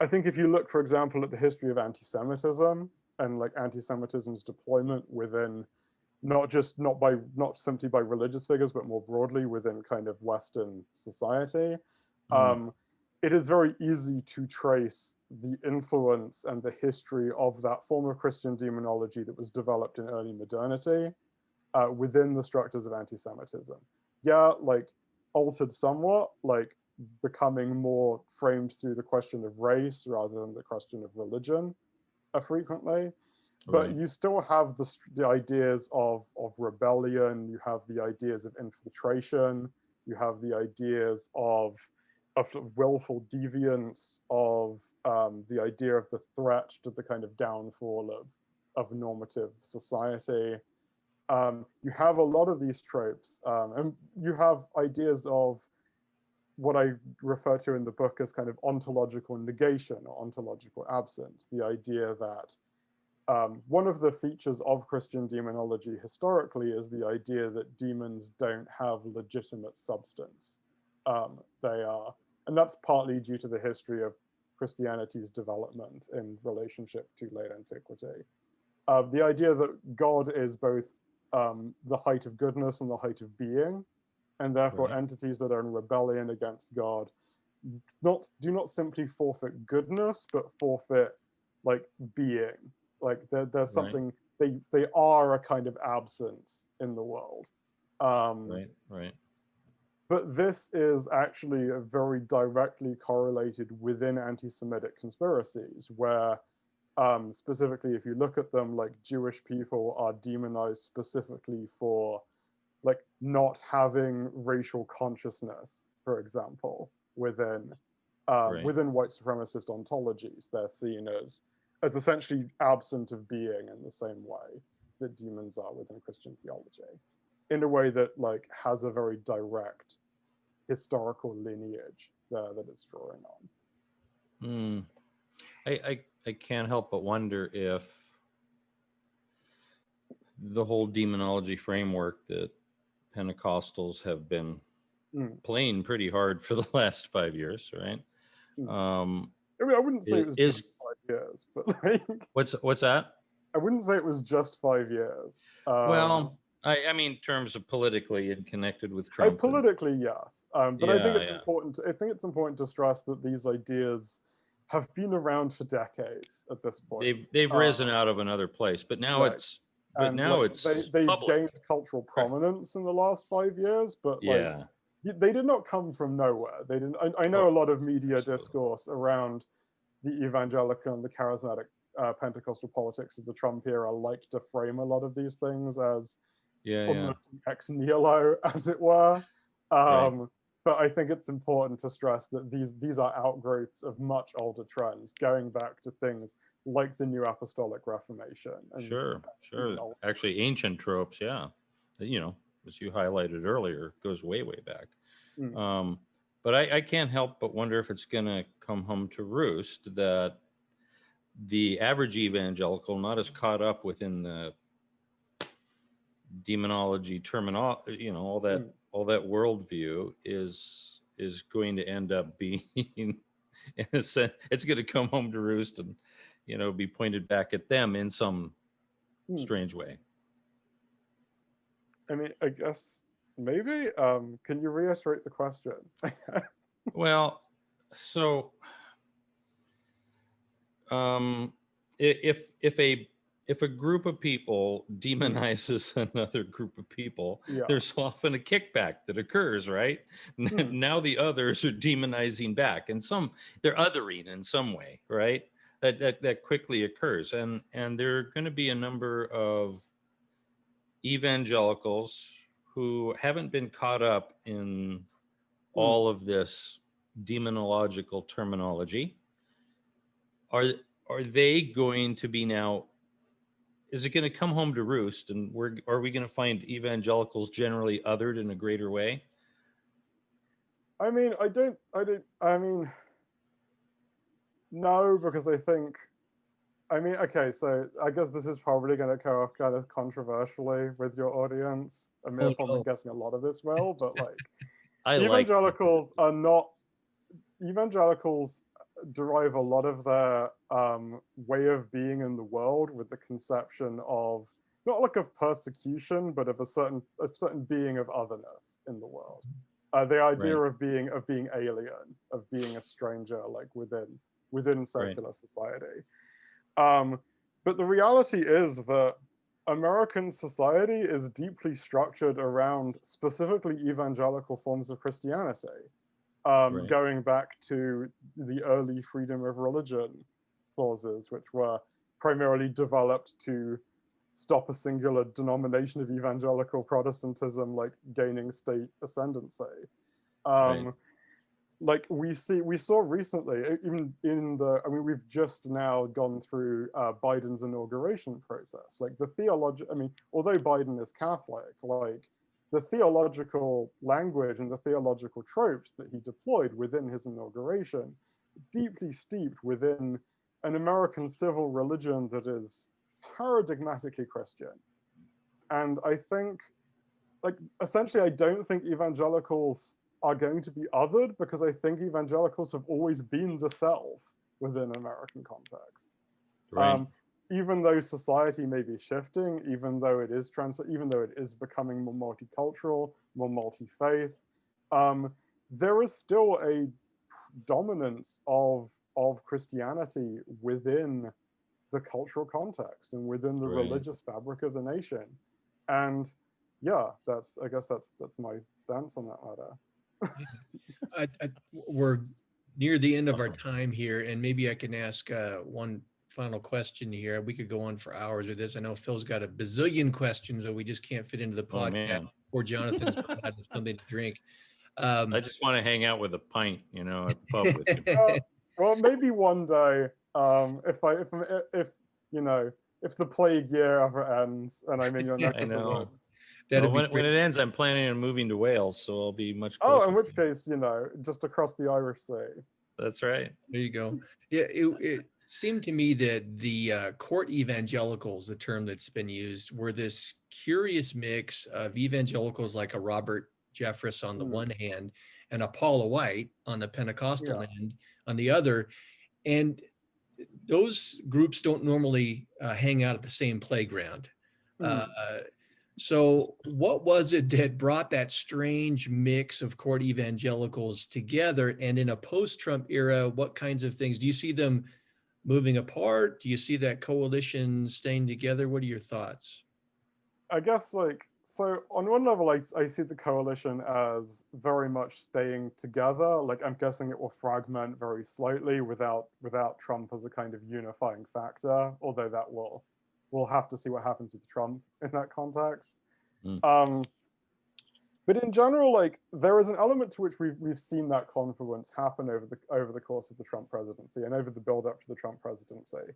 think if you look, for example, at the history of anti-Semitism and like anti-Semitism's deployment within not simply by religious figures, but more broadly within kind of Western society, it is very easy to trace the influence and the history of that form of Christian demonology that was developed in early modernity within the structures of anti-Semitism. Yeah, like altered somewhat, like becoming more framed through the question of race rather than the question of religion frequently. But Right. you still have the ideas of rebellion, you have the ideas of infiltration, you have the ideas of willful deviance, of the idea of the threat to the kind of downfall of normative society. You have a lot of these tropes, and you have ideas of what I refer to in the book as kind of ontological negation or ontological absence, the idea that one of the features of Christian demonology historically is the idea that demons don't have legitimate substance. They are, and that's partly due to the history of Christianity's development in relationship to late antiquity. The idea that God is both the height of goodness and the height of being, and therefore Right. entities that are in rebellion against God do not simply forfeit goodness, but forfeit like being. Like there's something, they are a kind of absence in the world. Right. But this is actually very directly correlated within anti-Semitic conspiracies, where specifically, if you look at them, like Jewish people are demonized specifically for like not having racial consciousness, for example, within within white supremacist ontologies. They're seen as essentially absent of being in the same way that demons are within Christian theology, in a way that like has a very direct historical lineage there that it's drawing on. I can't help but wonder if the whole demonology framework that Pentecostals have been playing pretty hard for the last 5 years, right? I mean, I wouldn't say it was just 5 years, but like, what's that? I wouldn't say it was just 5 years. Well, I mean, in terms of politically and connected with Trump. Politically, yes, but yeah, I think it's important. I think it's important to stress that these ideas have been around for decades at this point. They've risen out of another place, but now it's they've public. gained cultural prominence in the last 5 years, but like Yeah, they did not come from nowhere. They didn't. I know a lot of media discourse around the evangelical and the charismatic Pentecostal politics of the Trump era like to frame a lot of these things as ex nihilo, as it were. But I think it's important to stress that these are outgrowths of much older trends, going back to things like the New Apostolic Reformation. And, sure. Actually, ancient tropes, you know, as you highlighted earlier, goes way back. But I can't help but wonder if it's going to come home to roost that the average evangelical, not as caught up within the demonology terminology, you know, all that worldview is going to end up being, in a sense, it's going to come home to roost and, you know, be pointed back at them in some strange way. I mean, I guess maybe. Can you reiterate the question? Well, so if a group of people demonizes another group of people, there's often a kickback that occurs, right? Now the others are demonizing back, and they're othering in some way, right? That quickly occurs, and there are going to be a number of evangelicals who haven't been caught up in all of this demonological terminology. Are they going to be now? Is it going to come home to roost, and are we going to find evangelicals generally othered in a greater way? I mean, I mean, no, because I think, I mean, okay, so I guess this is probably going to come off kind of controversially with your audience. I mean, I'm probably guessing a lot of this will, but like, evangelicals derive a lot of their way of being in the world with the conception of not like of persecution, but of a certain being of otherness in the world. The idea of being alien, of being a stranger, like within within secular society. But the reality is that American society is deeply structured around specifically evangelical forms of Christianity, going back to the early freedom of religion clauses, which were primarily developed to stop a singular denomination of evangelical Protestantism like gaining state ascendancy. Like we saw recently, even in the, I mean, we've just now gone through Biden's inauguration process. Like the I mean, although Biden is Catholic, like the theological language and the theological tropes that he deployed within his inauguration, deeply steeped within an American civil religion that is paradigmatically Christian. And I think, like, essentially, I don't think evangelicals are going to be othered, because I think evangelicals have always been the self within American context. Even though society may be shifting, even though it is becoming more multicultural, more multi-faith, there is still a dominance of Christianity within the cultural context and within the religious fabric of the nation. And yeah, I guess that's my stance on that matter. We're near the end of our time here, and maybe I can ask one final question here. We could go on for hours with this. I know Phil's got a bazillion questions that we just can't fit into the podcast. Or Jonathan's had something to drink. I just want to hang out with a pint, you know, at the pub with you. Well, maybe one day, if you know, if the plague year ever ends and I'm in your neck of the woods. When it ends, I'm planning on moving to Wales, so I'll be much closer. Oh, in which case, you know, just across the Irish Sea. That's right. There you go. Yeah, it seemed to me that the court evangelicals, the term that's been used, were this curious mix of evangelicals like a Robert Jeffress on the one hand and a Paula White on the Pentecostal end on the other. And those groups don't normally hang out at the same playground. So what was it that brought that strange mix of court evangelicals together? And in a post-Trump era, what kinds of things? Do you see them moving apart? Do you see that coalition staying together? What are your thoughts? I guess, like, so on one level, I see the coalition as very much staying together. Like, I'm guessing it will fragment very slightly without Trump as a kind of unifying factor, although that we'll have to see what happens with Trump in that context. But in general, like, there is an element to which we've seen that confluence happen over the course of the Trump presidency and over the build up to the Trump presidency.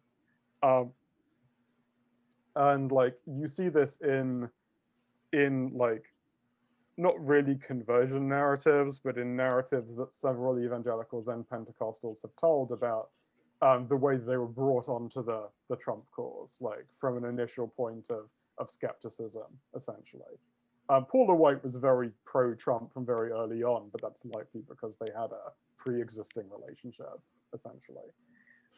And like, you see this in like, not really conversion narratives, but in narratives that several evangelicals and Pentecostals have told about the way they were brought onto the Trump cause, like from an initial point of skepticism, essentially. Paula White was very pro-Trump from very early on, but that's likely because they had a pre-existing relationship, essentially.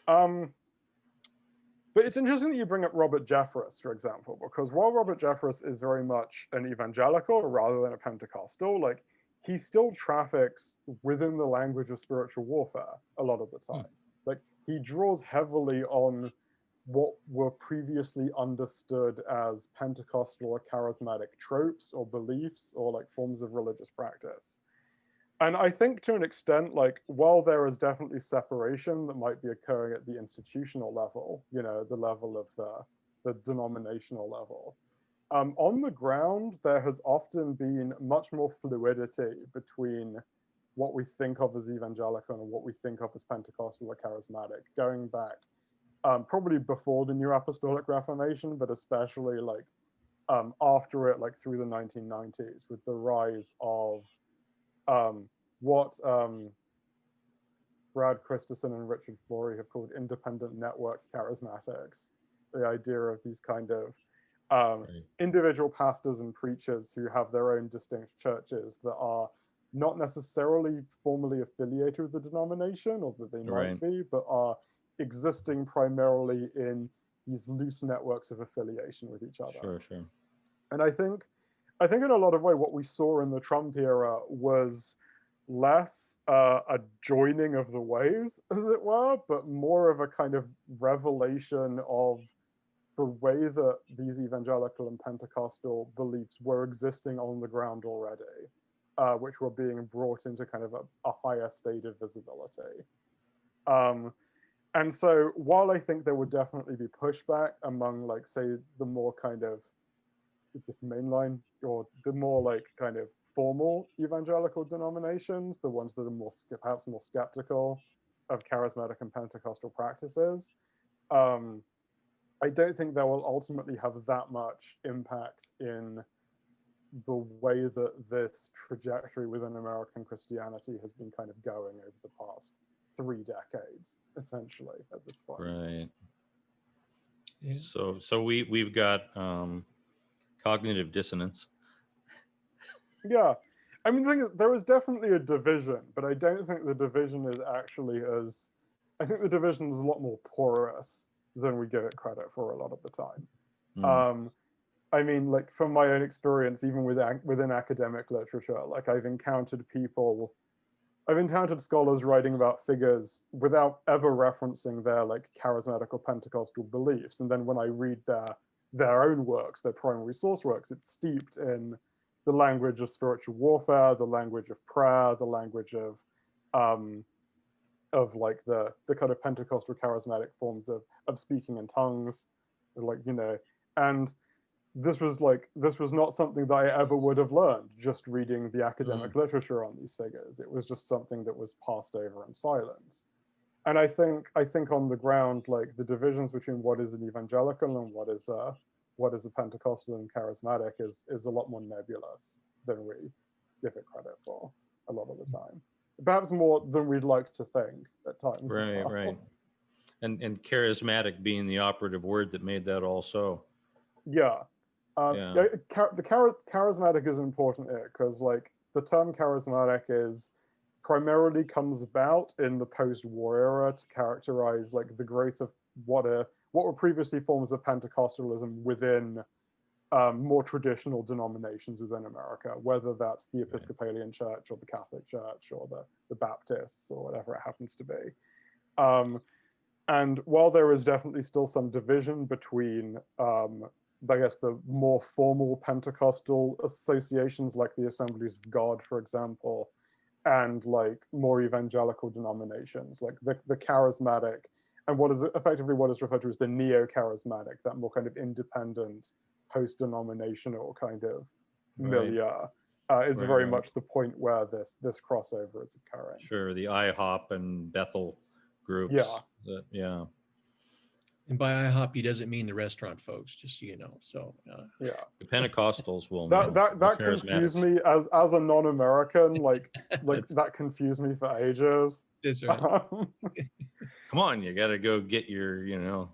But it's interesting that you bring up Robert Jeffress, for example, because while Robert Jeffress is very much an evangelical rather than a Pentecostal, like, he still traffics within the language of spiritual warfare a lot of the time. Like, he draws heavily on what were previously understood as Pentecostal or charismatic tropes or beliefs or like forms of religious practice. And I think to an extent, like, while there is definitely separation that might be occurring at the institutional level, you know, the level of the denominational level, on the ground, there has often been much more fluidity between what we think of as evangelical and what we think of as Pentecostal or charismatic, going back probably before the New Apostolic Reformation, but especially like after it, like through the 1990s, with the rise of what Brad Christensen and Richard Flory have called independent network charismatics. The idea of these kind of individual pastors and preachers who have their own distinct churches that are not necessarily formally affiliated with the denomination, or that they might be, but are existing primarily in these loose networks of affiliation with each other. Sure. And I think in a lot of way, what we saw in the Trump era was less a joining of the ways, as it were, but more of a kind of revelation of the way that these evangelical and Pentecostal beliefs were existing on the ground already, which were being brought into kind of a higher state of visibility. And so while I think there would definitely be pushback among, like, say, the more kind of just mainline or the more like kind of formal evangelical denominations, the ones that are more perhaps more skeptical of charismatic and Pentecostal practices, I don't think that will ultimately have that much impact in the way that this trajectory within American Christianity has been kind of going over the past 3 decades, essentially, at this point. Right. Yeah. So we've got cognitive dissonance. Yeah. I mean, the thing is, there is definitely a division, but I don't think the division is actually as... I think the division is a lot more porous than we give it credit for a lot of the time. I mean, like, from my own experience, even within academic literature, like, I've encountered scholars writing about figures without ever referencing their, like, charismatic or Pentecostal beliefs. And then when I read their own works, their primary source works, it's steeped in the language of spiritual warfare, the language of prayer, the language of like the kind of Pentecostal charismatic forms of speaking in tongues, like, you know, and this was not something that I ever would have learned just reading the academic literature on these figures. It was just something that was passed over in silence. And I think on the ground, like, the divisions between what is an evangelical and what is a Pentecostal and charismatic is a lot more nebulous than we give it credit for a lot of the time. Perhaps more than we'd like to think at times. Right, well. Right. And charismatic being the operative word that made that all so. Yeah. The charismatic is important here because, like, the term charismatic primarily comes about in the post-war era to characterize, like, the growth of what were previously forms of Pentecostalism within more traditional denominations within America, whether that's the Episcopalian Church or the Catholic Church or the Baptists or whatever it happens to be. And while there is definitely still some division between, I guess, the more formal Pentecostal associations like the Assemblies of God, for example, and, like, more evangelical denominations, like the charismatic, and what is referred to as the neo-charismatic, that more kind of independent, post-denominational kind of milieu, is very much the point where this crossover is occurring. Sure, the IHOP and Bethel groups. Yeah. And by IHOP, he doesn't mean the restaurant folks, just so you know. So yeah, the Pentecostals will know. That confused me as a non-American. Like that confused me for ages. That's right. Come on, you got to go get your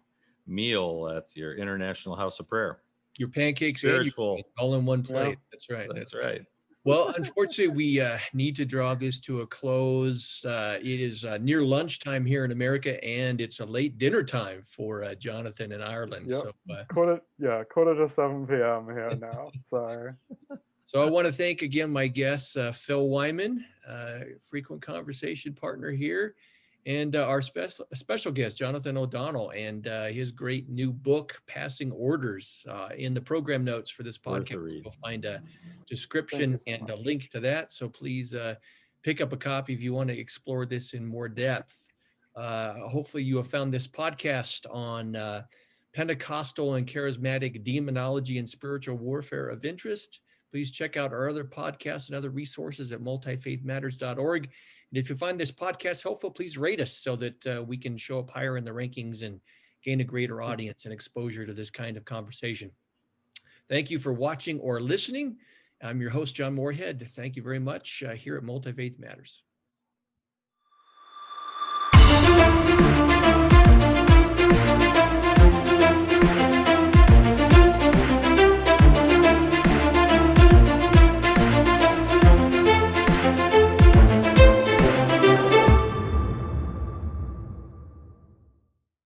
meal at your International House of Prayer. Your pancakes spiritual, and all in one plate. Yeah. That's right. That's right. Well, unfortunately, we need to draw this to a close. It is near lunchtime here in America, and it's a late dinner time for Jonathan in Ireland. Yep. So, quarter to 7 p.m. here now. So I want to thank again my guests, Phil Wyman, frequent conversation partner here, and our special guest, Jonathan O'Donnell, and his great new book, Passing Orders. In the program notes for this podcast, you'll find a description and a link to that. So please pick up a copy if you want to explore this in more depth. Hopefully you have found this podcast on Pentecostal and charismatic demonology and spiritual warfare of interest. Please check out our other podcasts and other resources at multifaithmatters.org. And if you find this podcast helpful, please rate us so that we can show up higher in the rankings and gain a greater audience and exposure to this kind of conversation. Thank you for watching or listening. I'm your host, John Moorhead. Thank you very much here at Multi Faith Matters.